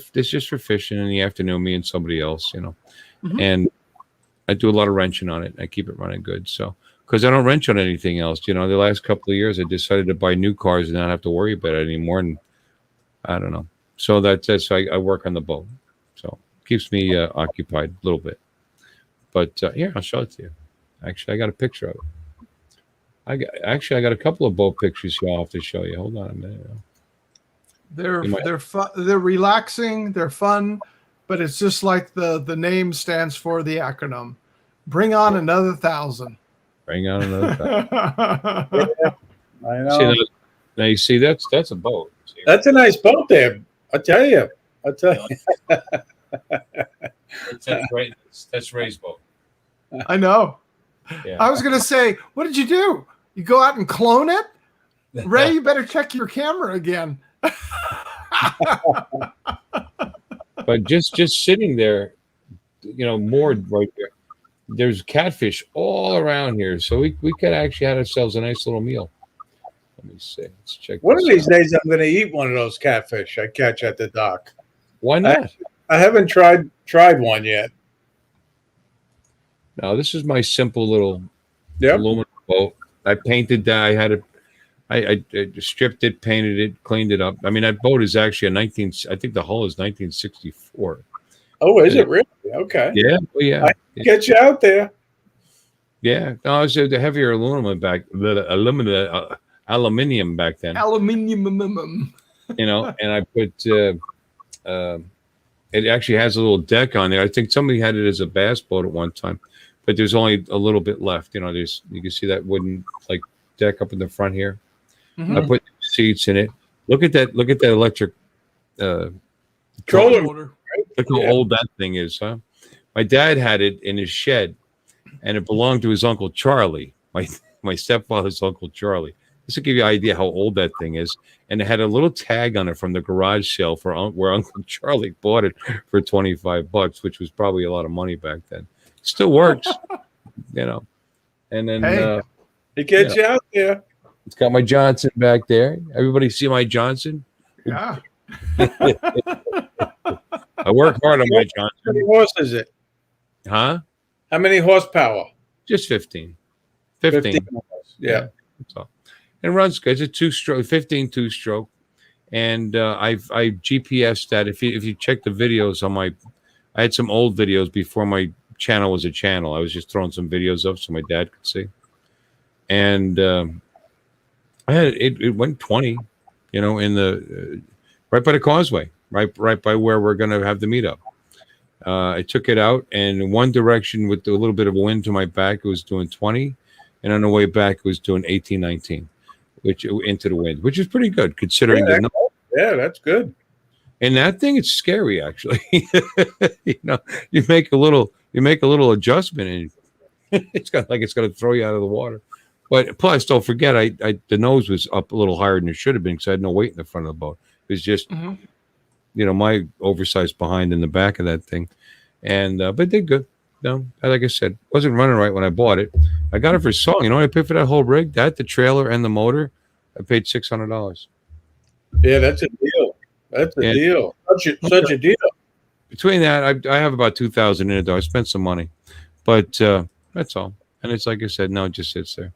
for fishing in the afternoon, me and somebody else, Mm-hmm. And I do a lot of wrenching on it. I keep it running good. So, because I don't wrench on anything else, the last couple of years, I decided to buy new cars and not have to worry about it anymore. And I don't know. So that's I work on the boat. So keeps me occupied a little bit. But here, I'll show it to you. Actually, I got a picture of it. I got a couple of boat pictures here I'll have to show you. Hold on a minute. They're fun. They're relaxing. They're fun, but it's just like the name stands for the acronym. Bring on another 1,000. Bring on another boat. I See know. that? Now you see that's a boat. See, That's a nice boat there. I tell you. I tell you. that's Ray's boat. I know. Yeah. I was going to say, what did you do? You go out and clone it? Ray, you better check your camera again. But just sitting there, moored right there. There's catfish all around here, so we could actually had ourselves a nice little meal. Let me see. Let's check. One of this these out. days, I'm going to eat one of those catfish I catch at the dock. Why not? I haven't tried one yet. Now this is my simple little Yep. aluminum boat. I painted that. I had it. I stripped it, painted it, cleaned it up. I mean, that boat is actually a 19. I think the hull is 1964. Oh, is it really? Okay. Yeah. Well, yeah. I can get you out there. Yeah. No, it's the heavier aluminum aluminium back then. Aluminium. And I put. It actually has a little deck on there. I think somebody had it as a bass boat at one time, but there's only a little bit left. You can see that wooden like deck up in the front here. Mhm. I put seats in it. Look at that electric Trolling. Motor. look how old that thing is, huh? My dad had it in his shed, and it belonged to his Uncle Charlie, my stepfather's Uncle Charlie. This will give you an idea how old that thing is. And it had a little tag on it from the garage sale where Uncle Charlie bought it for $25, which was probably a lot of money back then. Still works, And then Hey. It gets you out there. it's got my Johnson back there. Everybody see my Johnson? Yeah. I work hard on my How Johnson. many horses is it? Huh? How many horsepower? Just 15. 15. Yeah. That's all. And runs good. It's a 2-stroke, 15 2-stroke. And I GPSed that. If you check the videos on I had some old videos before my channel was a channel. I was just throwing some videos up so my dad could see. And I had it went 20, in the right by the causeway, right by where we're going to have the meetup. I took it out, and in one direction with a little bit of wind to my back, it was doing 20, and on the way back, it was doing 18, 19, which into the wind, which is pretty good considering Yeah, that's good. And that thing, it's scary actually. You make a little adjustment, and it's going to throw you out of the water. But plus, don't forget, the nose was up a little higher than it should have been because I had no weight in the front of the boat. It was just, my oversized behind in the back of that thing. And but it did good. No, like I said, wasn't running right when I bought it. I got it for a song. You know what I paid for that whole rig? The trailer, and the motor. I paid $600. Yeah, that's a deal. That's a deal. Such a deal. Between that, I have about 2,000 in it though. I spent some money, but that's all. And it's like I said, no, it just sits there.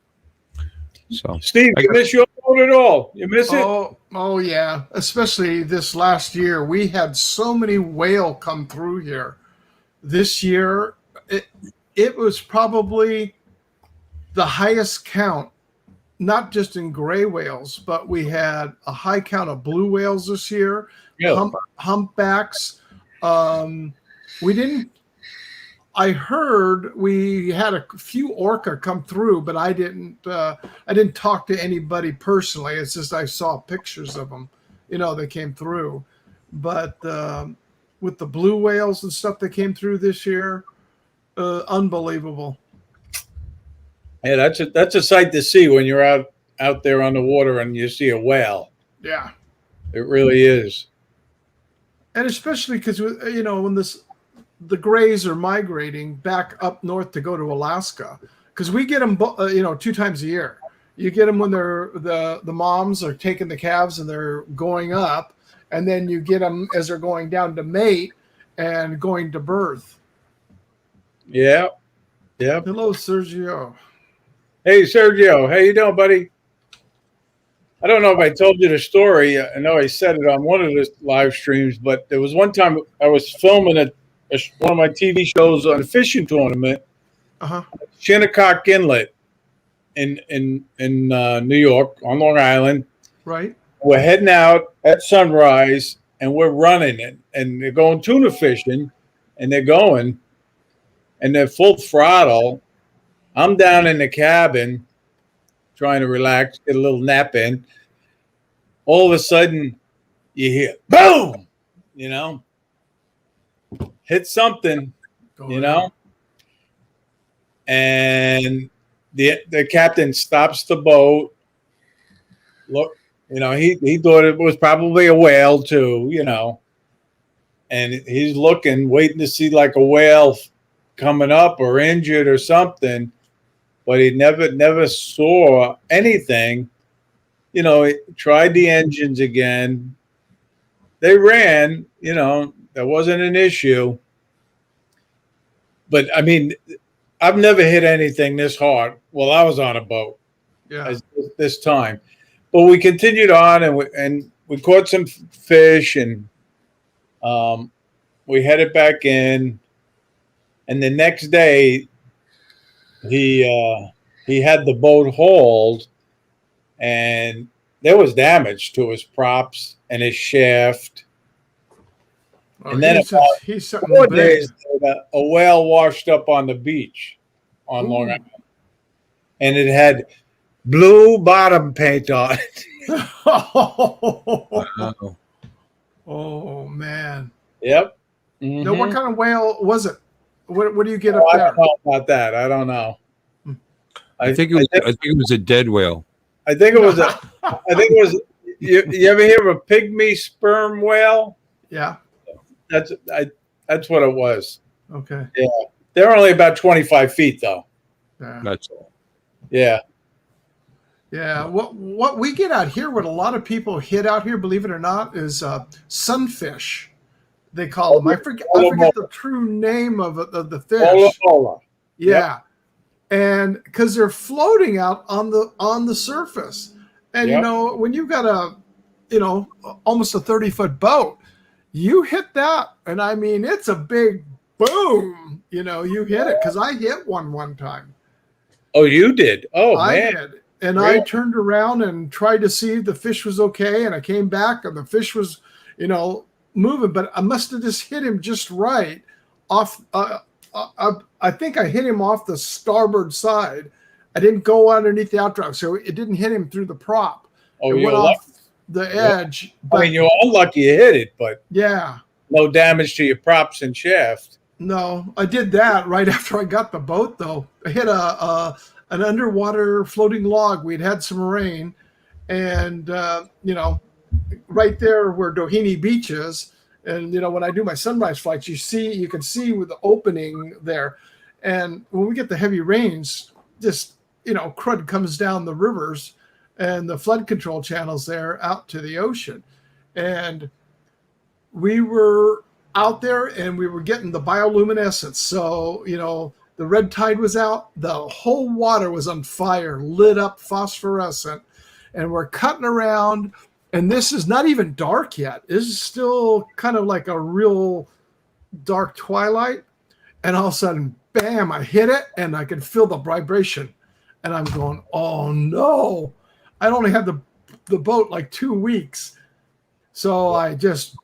So, Steve, you miss your boat at all? You miss it? Oh yeah. Especially this last year, we had so many whale come through here. This year, it was probably the highest count, not just in gray whales, but we had a high count of blue whales this year. Yeah. Humpbacks. I heard we had a few orca come through, but I didn't talk to anybody personally. It's just I saw pictures of them, they came through. But with the blue whales and stuff that came through this year, unbelievable. Yeah, that's a sight to see when you're out there on the water and you see a whale. Yeah, it really is. And especially because when the grays are migrating back up north to go to Alaska, because we get them 2 times a year. You get them when the moms are taking the calves and they're going up, and then you get them as they're going down to mate and going to birth. Yeah. Hello, Sergio. Hey, Sergio. How you doing, buddy? I don't know if I told you the story. I know I said it on one of the live streams, but there was one time I was filming one of my TV shows on a fishing tournament, Shinnecock Inlet in New York on Long Island. Right. We're heading out at sunrise, and we're running it, and they're going tuna fishing, and they're full throttle, I'm down in the cabin trying to relax, get a little nap in. All of a sudden, you hear boom, you know, hit something, Oh, you yeah. know, and the captain stops the boat. Look, he thought it was probably a whale too, and he's looking, waiting to see like a whale coming up or injured or something, but he never saw anything. He tried the engines again. They ran, there wasn't an issue. But I mean, I've never hit anything this hard while I was on a boat Yeah. as this time. But we continued on, and we caught some fish, and we headed back in. And the next day, he had the boat hauled, and there was damage to his props and his shaft. Oh, And then he's something 4 big. days later, a whale washed up on the beach on Long Ooh. Island, and it had blue bottom paint on it. Wow. Oh man. Yep. Now, what Mhm. kind of whale was it? What do you get Oh, up I there? don't know about that. I don't know. I think it was a dead whale. I think it was a. I think it was. You ever hear of a pygmy sperm whale? Yeah. That's what it was. Okay. Yeah, they're only about 25 feet though. Yeah. That's all. Yeah. Yeah. What we get out here, what a lot of people hit out here, believe it or not, is sunfish. They call them. I forget the true name of the fish. Ola. Yeah. And because they're floating out on the surface, and Yep. when you've got almost a 30-foot boat, you hit that, and I mean it's a big boom. You hit it, because I hit one time. Oh, you did? Oh, I man. did, and Really? I turned around and tried to see if the fish was okay, and I came back and the fish was moving, but I must have just hit him just right off. I think I hit him off the starboard side. I didn't go underneath the outdrive, so it didn't hit him through the prop. Oh, It you're went lucky. off the edge. I But mean, you're unlucky you hit it, but yeah, no damage to your props and shaft. no, I did that right after I got the boat, though. I hit an underwater floating log. We'd had some rain, and right there where Doheny Beach is. And when I do my sunrise flights, you can see with the opening there. And when we get the heavy rains, just crud comes down the rivers and the flood control channels there out to the ocean. And we were out there and we were getting the bioluminescence. So the red tide was out, the whole water was on fire, lit up, phosphorescent, and we're cutting around. And this is not even dark yet. This is still kind of like a real dark twilight. And all of a sudden, bam, I hit it and I could feel the vibration. And I'm going, oh no. I'd only had the boat like 2 weeks. So I just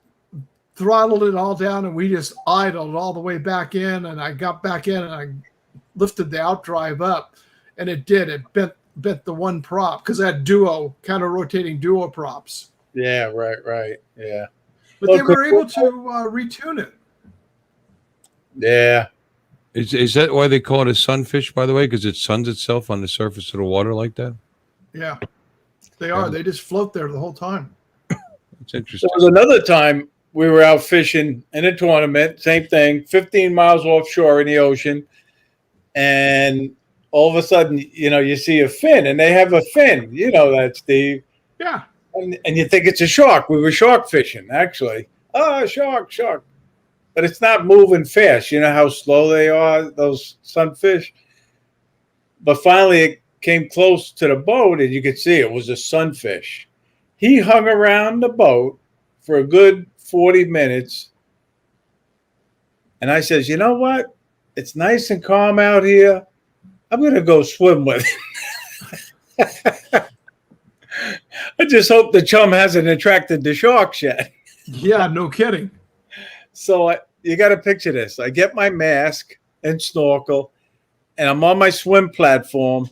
throttled it all down and we just idled all the way back in. And I got back in and I lifted the outdrive up. And it did. It bent the one prop because I had counter-rotating duo props. Yeah, right. Yeah. But they were able to retune it. Yeah. Is that why they call it a sunfish, by the way? Because it suns itself on the surface of the water like that? Yeah, they are. They just float there the whole time. It's interesting. There was another time we were out fishing in a tournament, same thing, 15 miles offshore in the ocean. And all of a sudden, you see a fin, and they have a fin. You know that, Steve. Yeah. And you think it's a shark. We were shark fishing, actually. Oh, shark. But it's not moving fast. You know how slow they are, those sunfish? But finally, it came close to the boat, and you could see it was a sunfish. He hung around the boat for a good 40 minutes. And I says, you know what? It's nice and calm out here. I'm going to go swim with it. I just hope the chum hasn't attracted the sharks yet. Yeah, no kidding. So you got to picture this. I get my mask and snorkel, and I'm on my swim platform,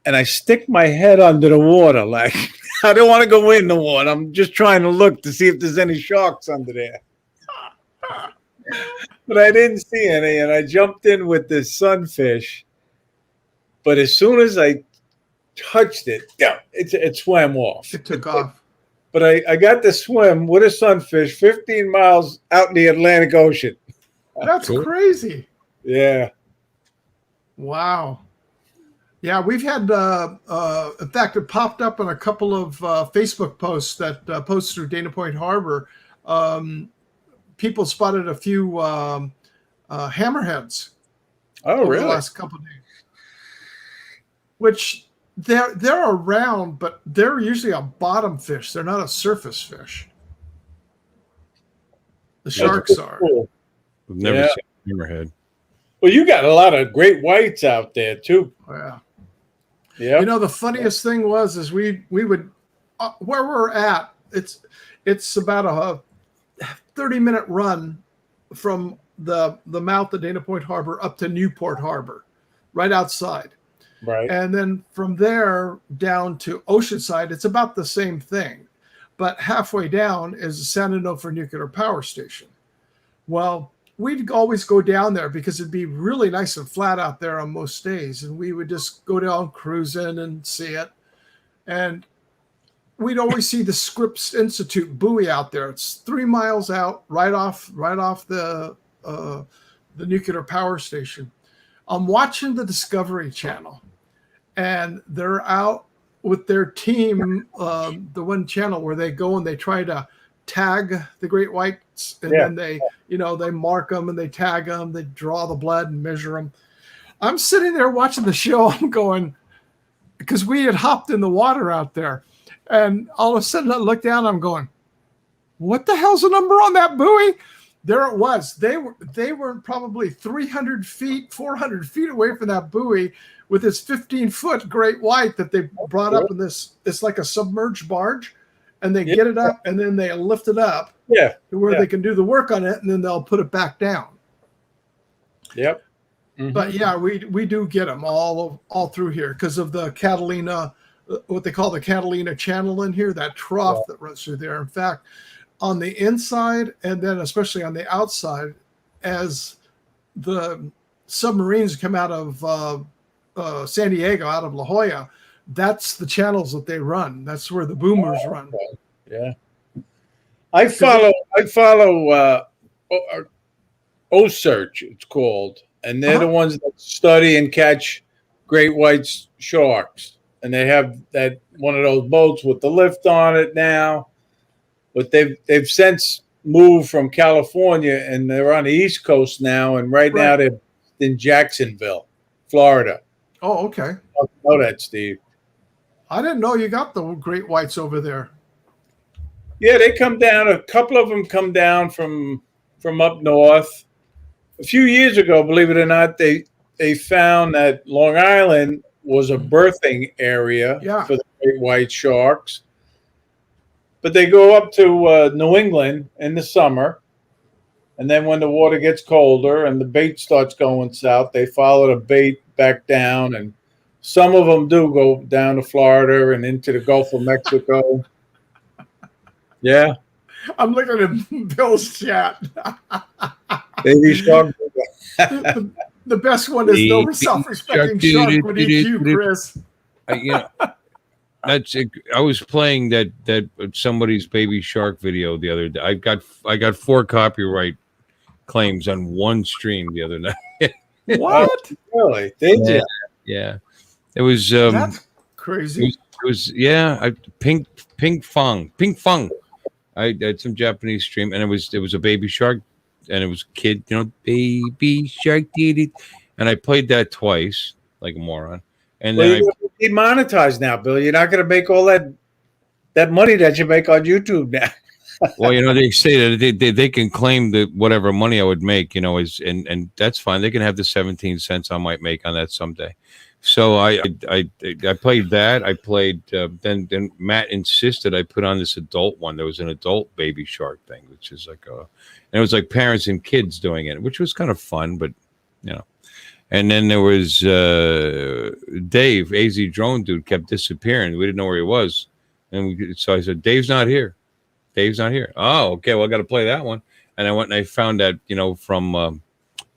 and I stick my head under the water. Like, I don't want to go in the water. I'm just trying to look to see if there's any sharks under there. But I didn't see any, and I jumped in with this sunfish. But as soon as I touched it, yeah, it swam off. It took off. But I got to swim with a sunfish 15 miles out in the Atlantic Ocean. That's crazy. Yeah. Wow. Yeah, we've had, in fact, it popped up on a couple of Facebook posts that post through Dana Point Harbor. People spotted a few hammerheads. Oh, over really? The last couple of days. Which they're around, but they're usually a bottom fish. They're not a surface fish. The sharks are. Cool. I've never seen a hammerhead. Well, you got a lot of great whites out there too. Yeah. Yeah. You know, the funniest thing is we would where we're at. It's about a 30-minute run from the mouth of Dana Point Harbor up to Newport Harbor, right outside. Right. And then from there down to Oceanside, it's about the same thing. But halfway down is the San Onofre Nuclear Power Station. Well, we'd always go down there because it'd be really nice and flat out there on most days. And we would just go down cruising and see it. And we'd always see the Scripps Institute buoy out there. It's 3 miles out, right off the nuclear power station. I'm watching the Discovery Channel, and they're out with their team, the one channel where they go and they try to tag the great whites, and then they mark them and they tag them, they draw the blood and measure them. I'm sitting there watching the show. I'm going, because we had hopped in the water out there, and all of a sudden I look down. I'm going, what the hell's the number on that buoy? There it was. They were probably 300 feet, 400 feet away from that buoy with this 15-foot great white that they brought up in this. It's like a submerged barge, and they get it up and then they lift it up to where they can do the work on it, and then they'll put it back down. Yep. Mm-hmm. But yeah, we do get them all through here because of the Catalina, what they call the Catalina Channel in here, that trough that runs through there. In fact, on the inside and then especially on the outside, as the submarines come out of San Diego, out of La Jolla, that's the channels that they run. That's where the boomers run. Yeah. I follow O-Search, it's called, and they're the ones that study and catch great white sharks. And they have that one of those boats with the lift on it now. But they've since moved from California, and they're on the East Coast now. And right now they're in Jacksonville, Florida. Oh, okay. I know that, Steve. I didn't know you got the great whites over there. Yeah, they come down. A couple of them come down from up north. A few years ago, believe it or not, they found that Long Island was a birthing area for the great white sharks. But they go up to New England in the summer, and then when the water gets colder and the bait starts going south, they follow the bait back down, and some of them do go down to Florida and into the Gulf of Mexico. Yeah. I'm looking at Bill's chat. Baby shark. The best one is no self-respecting shark would eat you, Chris. I was playing that somebody's baby shark video the other day. I got 4 copyright claims on one stream the other night. What? Really? Did you? Yeah. It was that's crazy. It was pink fung. I had some Japanese stream, and it was a baby shark, and it was a kid, baby shark did it, and I played that twice like a moron. And then you're demonetized now, Bill. You're not going to make all that money that you make on YouTube now. Well, they say that they can claim the whatever money I would make, is and that's fine. They can have the 17 cents I might make on that someday. So I played that. I played then Matt insisted I put on this adult one. There was an adult baby shark thing, which is and it was like parents and kids doing it, which was kind of fun, but you know. And then there was Dave, AZ Drone dude, kept disappearing. We didn't know where he was, and so I said, "Dave's not here. Dave's not here." Oh, okay. Well, I got to play that one. And I went and I found that, from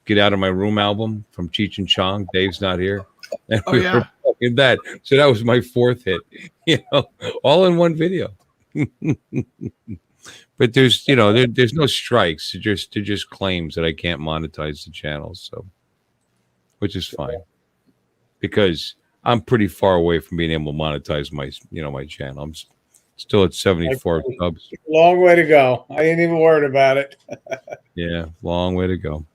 Get Out of My Room album from Cheech and Chong. Dave's not here. And Oh yeah. were playing that. So that was my fourth hit. All in one video. But there's there's no strikes. They're just claims that I can't monetize the channel. So, which is fine because I'm pretty far away from being able to monetize my channel. I'm still at 74 subs. Long way to go. I ain't even worried about it. Yeah, long way to go.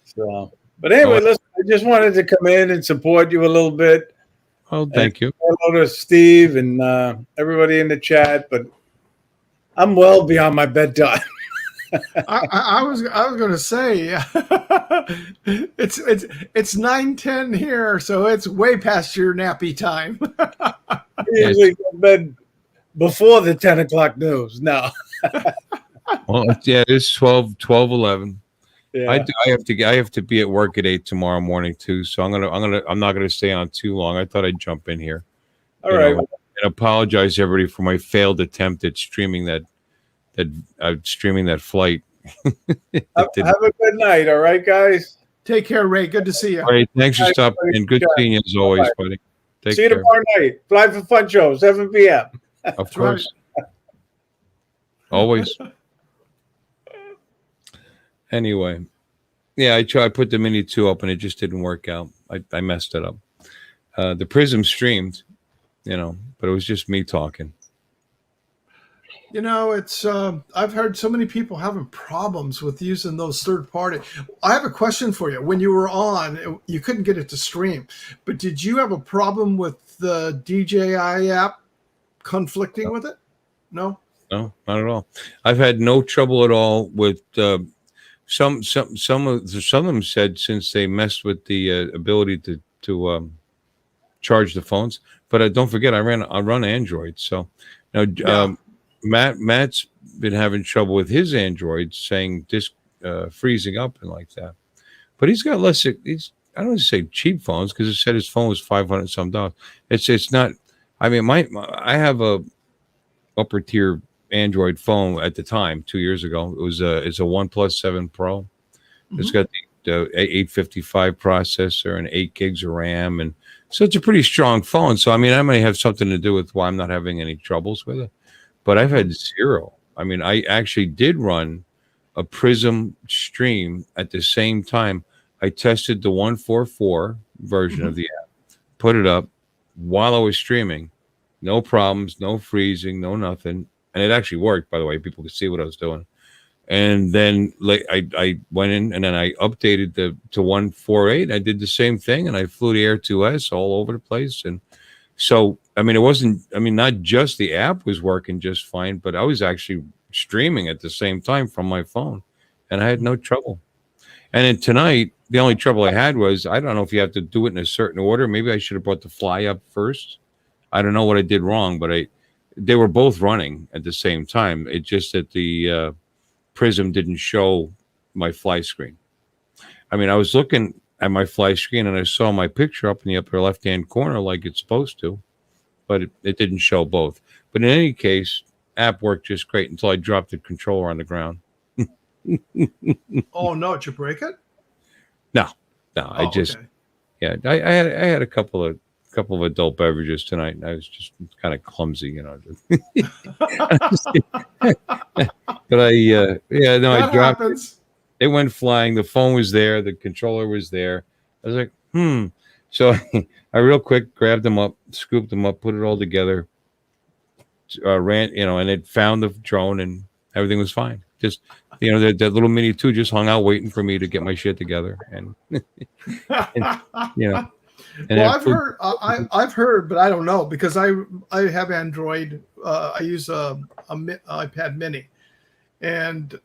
So, but anyway, listen, I just wanted to come in and support you a little bit. Oh, thank you. Hello to Steve and everybody in the chat, but I'm well beyond my bedtime. I was going to say it's 9:10 here, so it's way past your nappy time. I usually go to bed before the 10 o'clock news. No. Well, yeah, it's 12:11. Yeah. I have to be at work at 8 tomorrow morning too. So I'm not gonna stay on too long. I thought I'd jump in here. All right. And apologize everybody for my failed attempt at streaming that flight. Have a good night. All right, guys. Take care, Ray. Good to see you. All right, thanks for stopping and good seeing you as always, buddy. Take See you care. tomorrow night. Fly for Fun Show, 7 p.m. Of course. Always. Anyway, yeah, I put the Mini 2 up and it just didn't work out. I messed it up. The Prism streamed, but it was just me talking. It's I've heard so many people having problems with using those third party. I have a question for you. When you were on, you couldn't get it to stream, but did you have a problem with the DJI app conflicting with it? No, not at all. I've had no trouble at all with some of them said since they messed with the ability to charge the phones. But don't forget, I run Android, so now. Yeah. Matt's been having trouble with his Android, saying disk freezing up and like that. But he's got less. I don't want to say cheap phones because it said his phone was $500 some. It's not. I mean, I have a upper tier Android phone at the time 2 years ago. It's a OnePlus 7 Pro. Mm-hmm. It's got the 855 processor and 8 gigs of RAM, and so it's a pretty strong phone. So I mean, that may have something to do with why I'm not having any troubles with it. But I've had zero. I mean, I actually did run a Prism stream at the same time. I tested the 144 version of the app, put it up while I was streaming. No problems, no freezing, no nothing. And it actually worked, by the way. People could see what I was doing. And then I went in and then I updated to 148. I did the same thing and I flew the Air 2S all over the place. And so, I mean, not just the app was working just fine, but I was actually streaming at the same time from my phone and I had no trouble. And then tonight, the only trouble I had was, I don't know if you have to do it in a certain order. Maybe I should have brought the Fly up first. I don't know what I did wrong, but they were both running at the same time. It's just that the Prism didn't show my Fly screen. I mean, I was looking at my Fly screen and I saw my picture up in the upper left-hand corner like it's supposed to, but it didn't show both. But in any case, app worked just great until I dropped the controller on the ground. Oh no! Did you break it? No. I just, okay. Yeah, I had a couple of adult beverages tonight, and I was just kind of clumsy, But I dropped it. They went flying. The phone was there. The controller was there. I was like, So I real quick grabbed them up, scooped them up, put it all together, ran, and it found the drone, and everything was fine. Just, that little Mini 2 just hung out waiting for me to get my shit together, and Well, I've heard, but I don't know because I have Android. I use a iPad Mini, and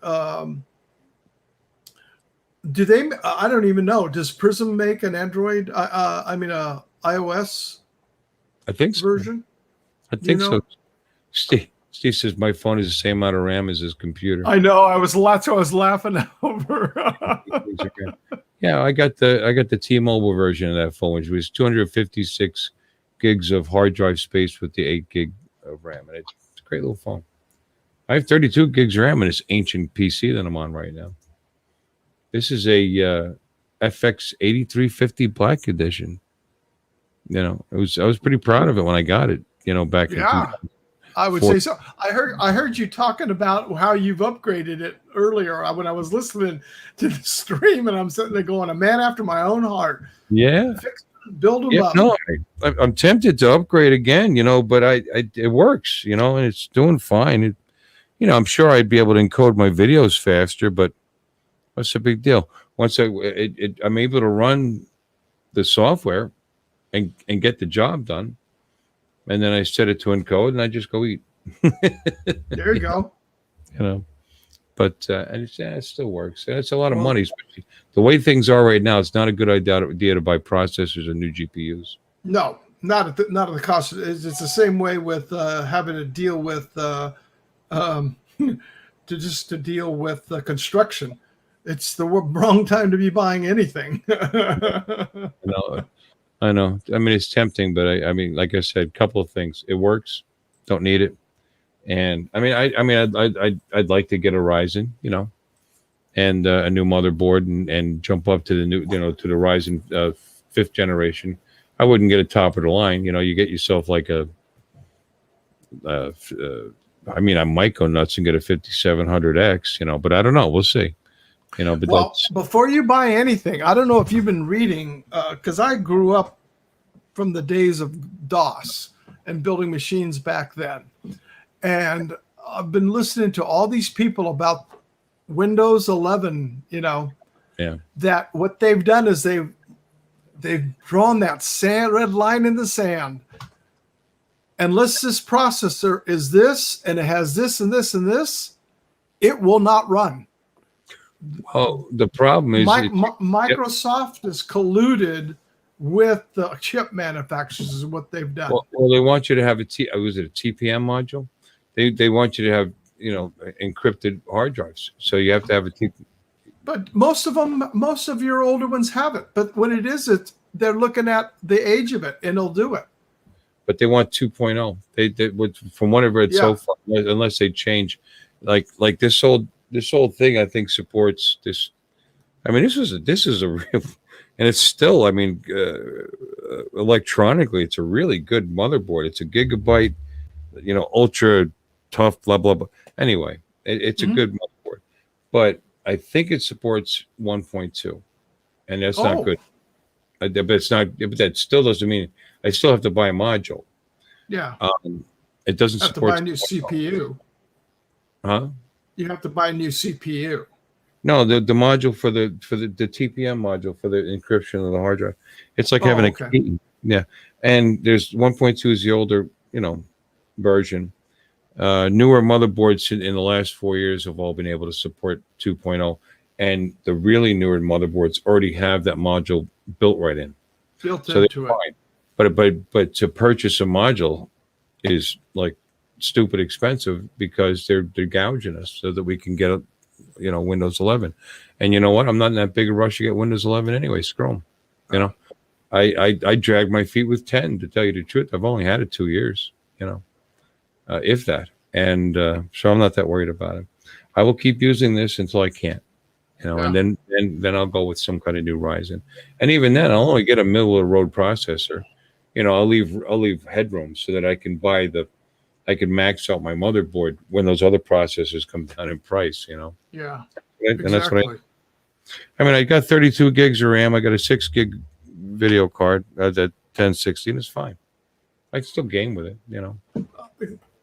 do they? I don't even know. Does Prism make an Android? A iOS. I think so. Version. I think so. Steve says my phone is the same amount of RAM as his computer. I know. That's what I was laughing over. Yeah, I got the T-Mobile version of that phone, which was 256 gigs of hard drive space with the 8 gig of RAM, and it's a great little phone. I have 32 gigs RAM in this ancient PC that I'm on right now. This is a FX 8350 Black Edition. I was pretty proud of it when I got it. Back in Yeah, I would 2004. say so. I heard you talking about how you've upgraded it earlier when I was listening to the stream, and I'm sitting there going, "A man after my own heart. Yeah, Fix them, build them yeah. up." No, I'm tempted to upgrade again. But it works. And it's doing fine. I'm sure I'd be able to encode my videos faster, but what's the big deal? Once I'm able to run the software and get the job done, and then I set it to encode, and I just go eat. There you go. You know, but it still works. And it's a lot of Well, money, especially the way things are right now. It's not a good idea to buy processors and new GPUs. no, not at the cost. It's the same way with having to deal with um, to deal with construction. It's the wrong time to be buying anything. You know, I know. I mean, it's tempting, but I mean, like I said, a couple of things. It works. Don't need it. And I'd like to get a Ryzen, and a new motherboard and jump up to the new, to the Ryzen 5th generation. I wouldn't get a top of the line. You get yourself like I might go nuts and get a 5700X, but I don't know. We'll see. But Well, before you buy anything, I don't know if you've been reading, because I grew up from the days of DOS and building machines back then. And I've been listening to all these people about Windows 11, yeah, that what they've done is they've drawn that red line in the sand. Unless this processor is this and it has this and this and this, it will not run. well, the problem is, Microsoft is colluded with the chip manufacturers is what they've done. well, they want you to have was it a TPM module? They want you to have, encrypted hard drives. So you have to have a But most of your older ones have it. But when it is, they're looking at the age of it, and they'll do it. but they want 2.0. They from what I've read so Yeah. far, unless they change, like this old thing, I think supports this. I mean, this is a real, and it's still, electronically, it's a really good motherboard. It's a gigabyte, ultra tough, blah blah blah. Anyway, it's a Mhm. good motherboard, but I think it supports 1.2, and that's not Oh, good. But it's not. But that still doesn't mean I still have to buy a module. yeah. It doesn't You have to buy support. a new CPU. Huh? You have to buy a new CPU. No, the module for the TPM module for the encryption of the hard drive. It's like Oh, having a okay. key. Yeah, and there's 1.2 is the older version. Newer motherboards in the last 4 years have all been able to support 2.0, and the really newer motherboards already have that module built right in, Built so they're into it. fine. But to purchase a module is like stupid expensive because they're gouging us so that we can get Windows 11. And you know what? I'm not in that big a rush to get Windows 11 anyway. Screw 'em. I drag my feet with 10, to tell you the truth. I've only had it 2 years, if that. And so I'm not that worried about it. I will keep using this until I can't, Yeah. and then I'll go with some kind of new Ryzen. And even then, I'll only get a middle of the road processor. I'll leave headroom so that I can I can max out my motherboard when those other processors come down in price, Yeah. Right? And that's what Exactly. I got 32 gigs of RAM. I got a 6 gig video card, that 1060, and it's fine. I can still game with it.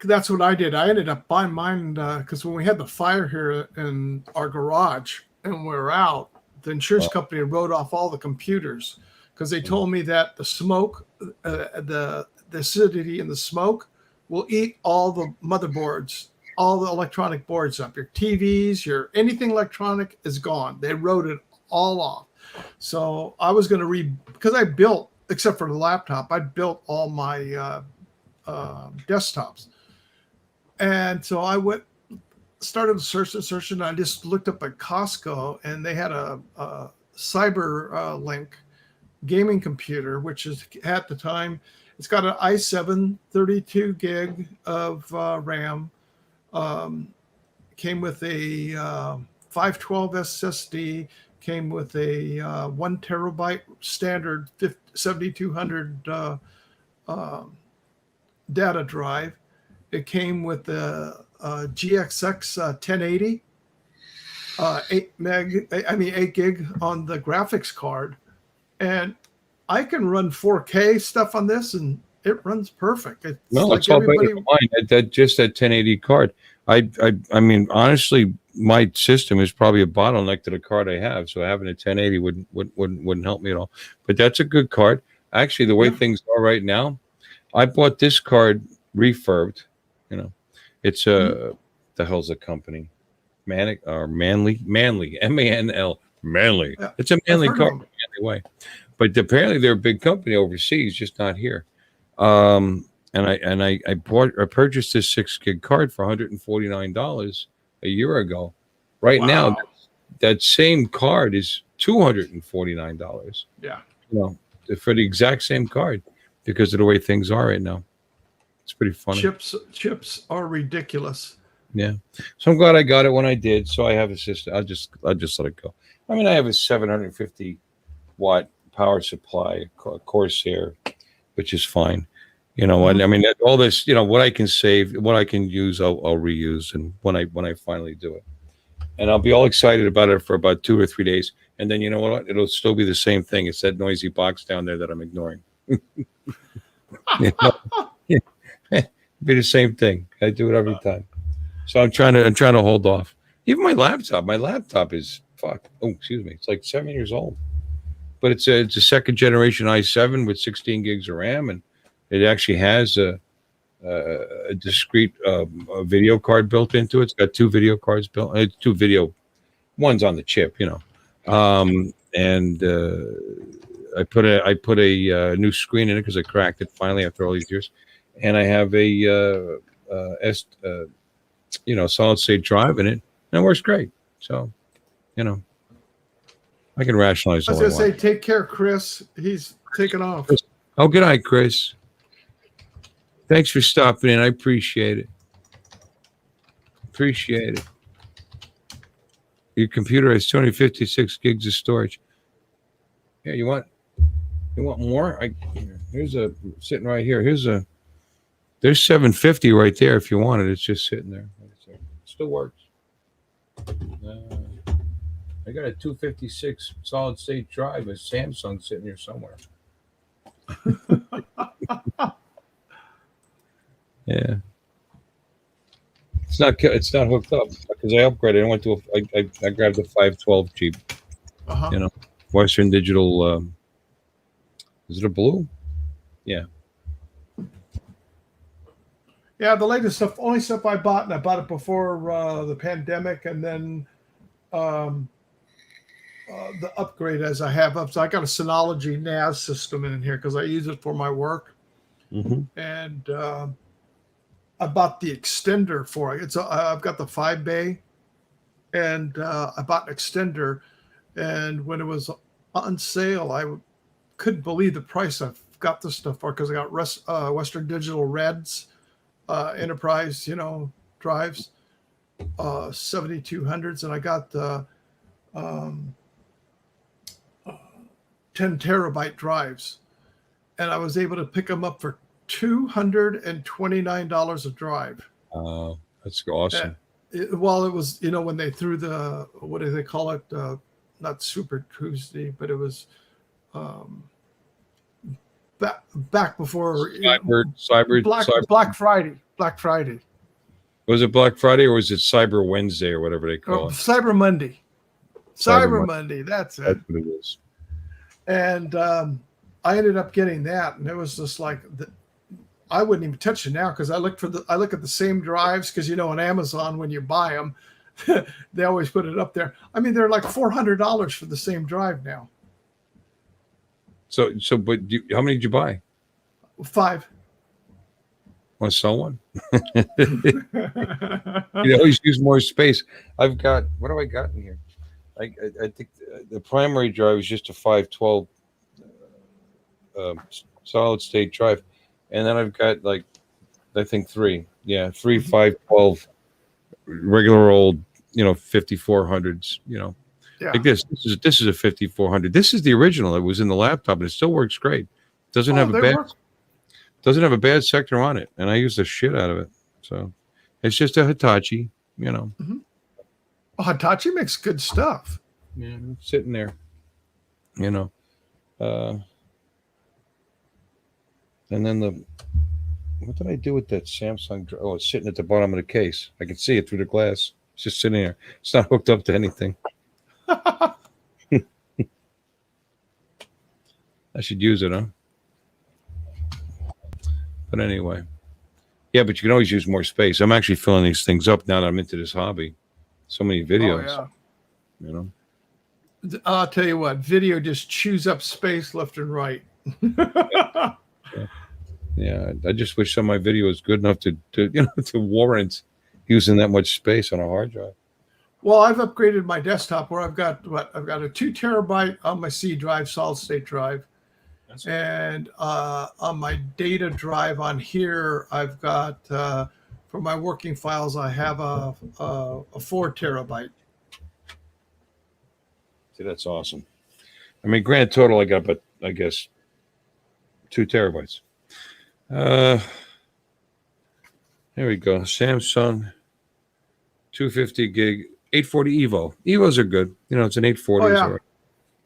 That's what I did. I ended up buying mine because when we had the fire here in our garage and we were out, the insurance company wrote off all the computers because they told me that the smoke, the acidity in the smoke will eat all the motherboards, all the electronic boards up. Your TVs, your anything electronic is gone. They wrote it all off. So I was going to because I built, except for the laptop, I built all my desktops. And so I started searching. I just looked up at Costco, and they had a Cyber Link gaming computer, which is at the time, it's got an i7 32 gig of RAM. Came with a 512 SSD. Came with a 1 terabyte standard 7200 data drive. It came with a GXX 1080, 8 gig on the graphics card, and I can run 4K stuff on this, and it runs perfect. It's No, like it's all better everybody. than mine. That just that 1080 card. I mean, honestly, my system is probably a bottleneck to the card I have. So having a 1080 wouldn't help me at all. But that's a good card. Actually, the way things are right now, I bought this card refurbed. You know, it's the hell's the company? Manly, MANL, Manly. Yeah, It's a Manly I've heard card of 'em. anyway. But apparently they're a big company overseas, just not here. And I purchased this 6 gig card for $149 a year ago. Right now, Wow. that same card is $249. Yeah. You know, for the exact same card because of the way things are right now. It's pretty funny. Chips are ridiculous. Yeah. So I'm glad I got it when I did. So I have a system. I'll just let it go. I mean, I have a 750 watt power supply, Corsair, which is fine. You know, and I mean, all this, you know, what I can save, what I can use, I'll reuse. And when I finally do it, and I'll be all excited about it for about 2 or 3 days. And then, you know what? It'll still be the same thing. It's that noisy box down there that I'm ignoring. You know? Be the same thing. I do it every time. So I'm trying to hold off. Even my laptop is fuck. Oh, excuse me. It's like 7 years old, but it's a second generation i7 with 16 gigs of RAM, and it actually has a discrete video card built into it. It's got 2 video cards built. Two video, one's on the chip, you know. And I put a new screen in it because I cracked it finally after all these years, and I have a solid state drive in it, and it works great. So, you know, I can rationalize. I was going to say, take care, Chris. He's taking off. Oh, good night, Chris. Thanks for stopping in. I appreciate it. Your computer has 256 gigs of storage. Yeah, you want more? Here's a sitting right here. There's 750 right there if you want it. It's just sitting there. It still works. I got a 256 solid state drive, a Samsung sitting here somewhere. Yeah, it's not hooked up because I upgraded. I went to I grabbed a 512 Jeep. You know, Western Digital. Is it a blue? Yeah. Yeah, the latest stuff, only stuff I bought, and I bought it before the pandemic, and then the upgrade as I have up. So I got a Synology NAS system in here because I use it for my work, and I bought the extender for it. I've got the 5-bay, and I bought an extender, and when it was on sale, I couldn't believe the price I got this stuff for because I got Western Digital Reds. Enterprise, drives, 7200s, and I got the 10 terabyte drives, and I was able to pick them up for $229 a drive. Oh, that's awesome. It was, when they threw the, what do they call it? Not Super Tuesday, but it was back before Black Friday. Was it Black Friday or was it Cyber Wednesday or whatever they call it? Cyber Monday. Cyber Monday. That's it. That's what it is. And I ended up getting that, and it was just like I wouldn't even touch it now because I look at the same drives because on Amazon when you buy them, they always put it up there. I mean, they're like $400 for the same drive now. So, but how many did you buy? 5. Want to sell one? You always use more space. What have I got in here? I think the primary drive is just a 512 solid state drive, and then I've got like I think three Mhm. 512 regular old 5400s. Yeah. Like this is a 5400. This is the original. It was in the laptop, and it still works great. Doesn't Oh, have a they bad work. doesn't have a bad sector on it, and I use the shit out of it. So it's just a Hitachi. Mhm. Oh, Hitachi makes good stuff. Yeah, it's sitting there. You know, uh, and then what did I do with that Samsung? Oh, it's sitting at the bottom of the case. I can see it through the glass. It's just sitting there. It's not hooked up to anything. I should use it, huh? But anyway, yeah. But you can always use more space. I'm actually filling these things up now that I'm into this hobby. So many Oh videos. yeah. You know. I'll tell you what, video just chews up space left and right. Yeah. Yeah. I just wish some of my video was good enough to to warrant using that much space on a hard drive. Well, I've upgraded my desktop where I've got a 2 terabyte on my C drive, solid state drive, and on my data drive on here, I've got for my working files, I have a 4 terabyte. See, that's awesome. I mean, grand total, I got, but I guess 2 terabytes. Uh, Here we go. Samsung 250 gig 840 Evo. Evos are good. It's an 840. Oh It's yeah. all right.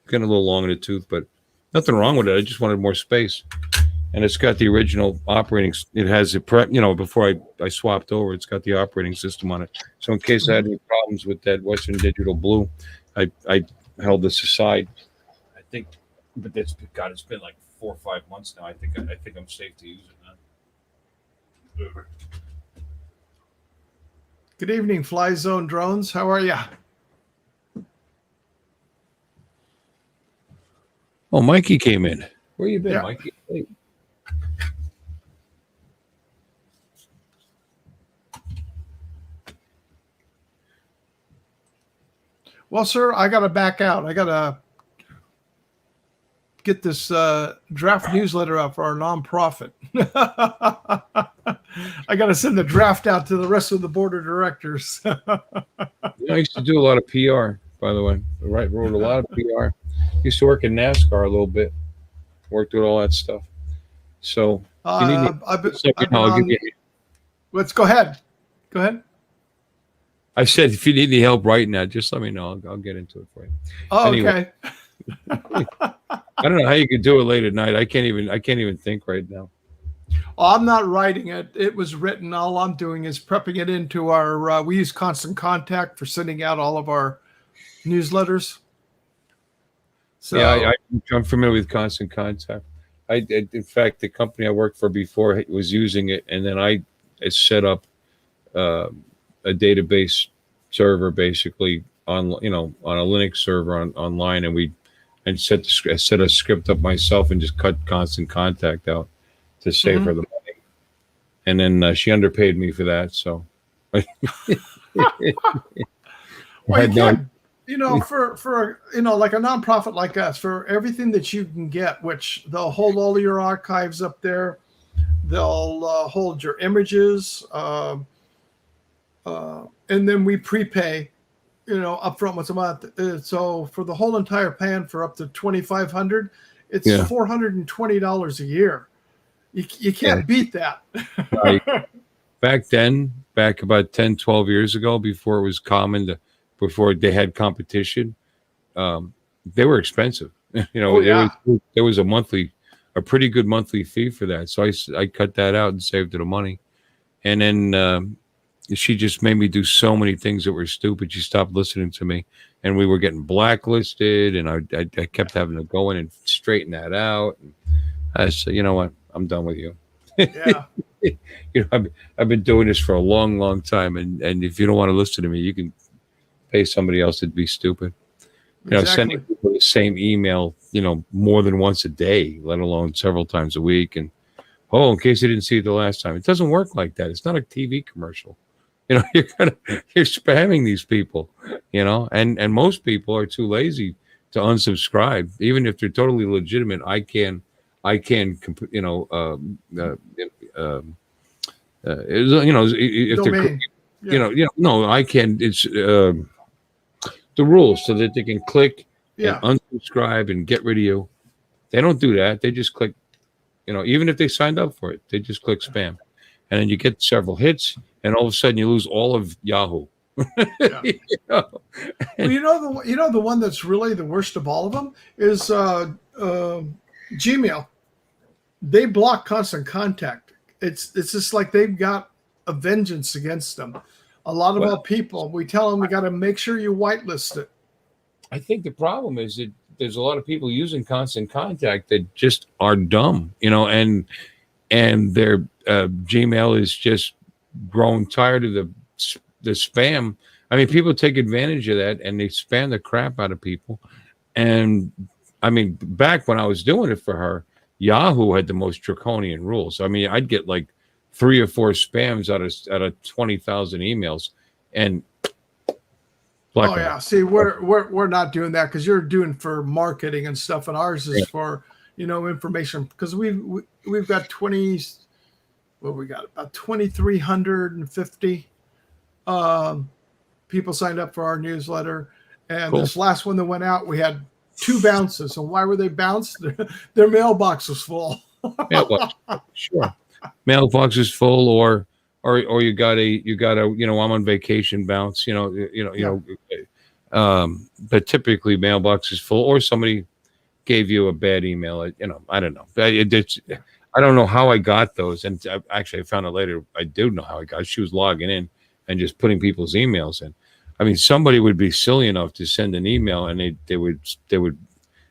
Getting a little long in the tooth, but nothing wrong with it. I just wanted more space. And it's got the original operating. It has the prep. Before I swapped over, it's got the operating system on it. So in case I had any problems with that Western Digital Blue, I held this aside. I think, but it's been like 4 or 5 months now. I think I'm safe to use it now. Good evening, Fly Zone Drones. How are you? Oh, Mikey came in. Where you been, Yeah. Mikey? Hey. Well, sir, I got to back out. I got to get this draft newsletter out for our nonprofit. I got to send the draft out to the rest of the board of directors. I used to do a lot of PR, by the way. Wrote a lot of PR. Used to work in NASCAR a little bit. Worked with all that stuff. So if you need me, I've been I'll give on. you. Let's go ahead. Go ahead. I said if you need any help writing that, just let me know. I'll get into it for you. Oh, Anyway. okay. I don't know how you could do it late at night. I can't even think right now. Well, I'm not writing it. It was written. All I'm doing is prepping it into our. We use Constant Contact for sending out all of our newsletters. So Yeah, I'm familiar with Constant Contact. In fact, the company I worked for before was using it, and then I set up a database server basically on on a Linux server online, and set a script up myself and just cut Constant Contact out to save her the money. And then she underpaid me for that, so. well, you can, for like a nonprofit like us, for everything that you can get, which they'll hold all your archives up there, they'll hold your images, and then we prepay, upfront once a month. So for the whole entire plan for up to $2,500, it's $420 a year. You can't beat that. Right. Back about 10, 12 years ago, before it was common before they had competition, they were expensive. There was a pretty good monthly fee for that. So I cut that out and saved her the money. And then she just made me do so many things that were stupid. She stopped listening to me, and we were getting blacklisted, and I kept having to go in and straighten that out. And I said, you know what? I'm done with you. Yeah. I've been doing this for a long, long time, and if you don't want to listen to me, you can pay somebody else to be stupid. Exactly. Sending people the same email, more than once a day, let alone several times a week. And in case you didn't see it the last time, it doesn't work like that. It's not a TV commercial. you're spamming these people, and most people are too lazy to unsubscribe, even if they're totally legitimate. If they're, Domain. Yeah. no, I can. It's the rules so that they can click and Yeah. unsubscribe and get rid of you. They don't do that. They just click, even if they signed up for it, they just click spam. And then you get several hits, and all of a sudden you lose all of Yahoo. Yeah. You know? Well, the one that's really the worst of all of them is Gmail. They block constant contact. It's just like they've got a vengeance against them. A lot of our people, we tell them we got to make sure you whitelist it. I think the problem is that there's a lot of people using constant contact that just are dumb, and their Gmail is just growing tired of the spam. I mean, people take advantage of that and they spam the crap out of people. And I mean, back when I was doing it for her, Yahoo had the most draconian rules. I mean, I'd get like 3 or 4 spams out of 20,000 emails, and Oh yeah, see, we're not doing that because you're doing for marketing and stuff, and ours is for information because we've got 20. What we got about 2,350 people signed up for our newsletter, and Cool. this last one that went out, we had 2 bounces. And why were they bounced? Their mailbox was full. Yeah, well, sure. Mailbox is full, or you got a I'm on vacation bounce. But typically mailbox is full, or somebody gave you a bad email. I don't know. I don't know how I got those, and I found out later. I do know how I got. She was logging in and just putting people's emails in. I mean, somebody would be silly enough to send an email, and they would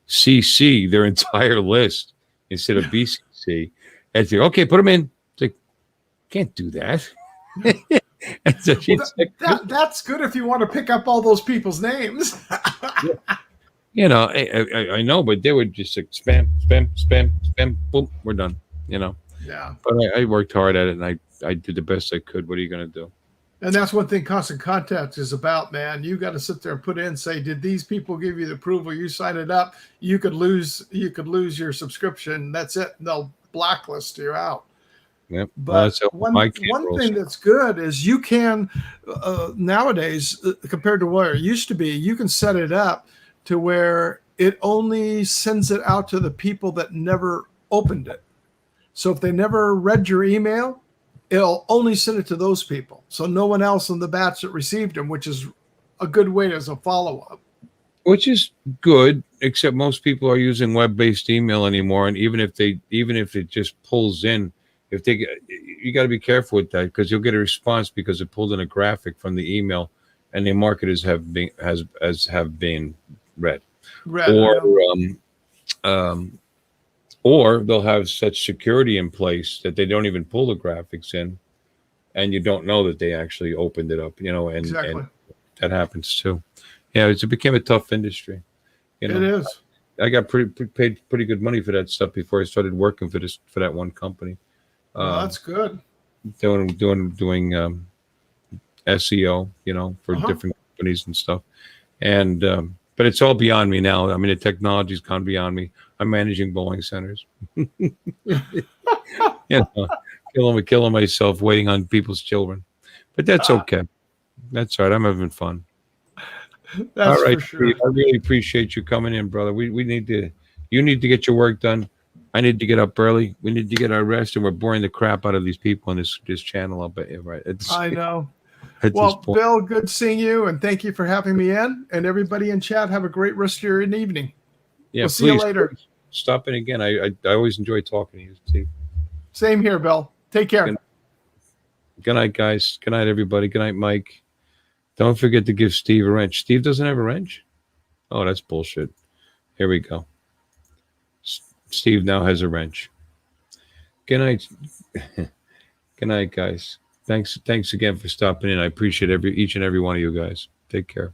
CC their entire list instead of BCC. And say, okay, put them in. It's like, can't do that. And so that's good if you want to pick up all those people's names. I know, but they would just like spam, boom, we're done. Yeah. But I worked hard at it, and I did the best I could. What are you going to do? And that's one thing constant contact is about, man. You got to sit there and put in, say, did these people give you the approval? You sign it up, you could lose your subscription. That's it. They'll blacklist you out. Yep. But one thing that's good is you can nowadays, compared to where it used to be, you can set it up to where it only sends it out to the people that never opened it. So if they never read your email, it'll only send it to those people. So no one else in the batch that received them, which is a good way as a follow-up. Which is good, except most people are using web-based email anymore. And even if it just pulls in, you got to be careful with that, because you'll get a response because it pulled in a graphic from the email and they mark it as have been read. Or they'll have such security in place that they don't even pull the graphics in, and you don't know that they actually opened it up, and, exactly. And that happens too. Yeah, it became a tough industry. It is. I got paid pretty good money for that stuff before I started working for that one company. That's good. Doing SEO, for different companies and stuff. And but it's all beyond me now. I mean, the technology's gone beyond me. I'm managing bowling centers. Killing myself waiting on people's children. But that's okay. That's all right. I'm having fun. That's all right, for sure. Steve, I really appreciate you coming in, brother. You need to get your work done. I need to get up early. We need to get our rest, and we're boring the crap out of these people on this channel. I'll bet you, right? I know. Well, Bill, good seeing you, and thank you for having me in. And everybody in chat, have a great rest of your evening. Yeah, we'll see you later. Stop in again. I always enjoy talking to you, Steve. Same here, Bill. Take care. Good night, guys. Good night, everybody. Good night, Mike. Don't forget to give Steve a wrench. Steve doesn't have a wrench? Oh, that's bullshit. Here we go. Steve now has a wrench. Good night. Good night, guys. Thanks again for stopping in. I appreciate each and every one of you guys. Take care.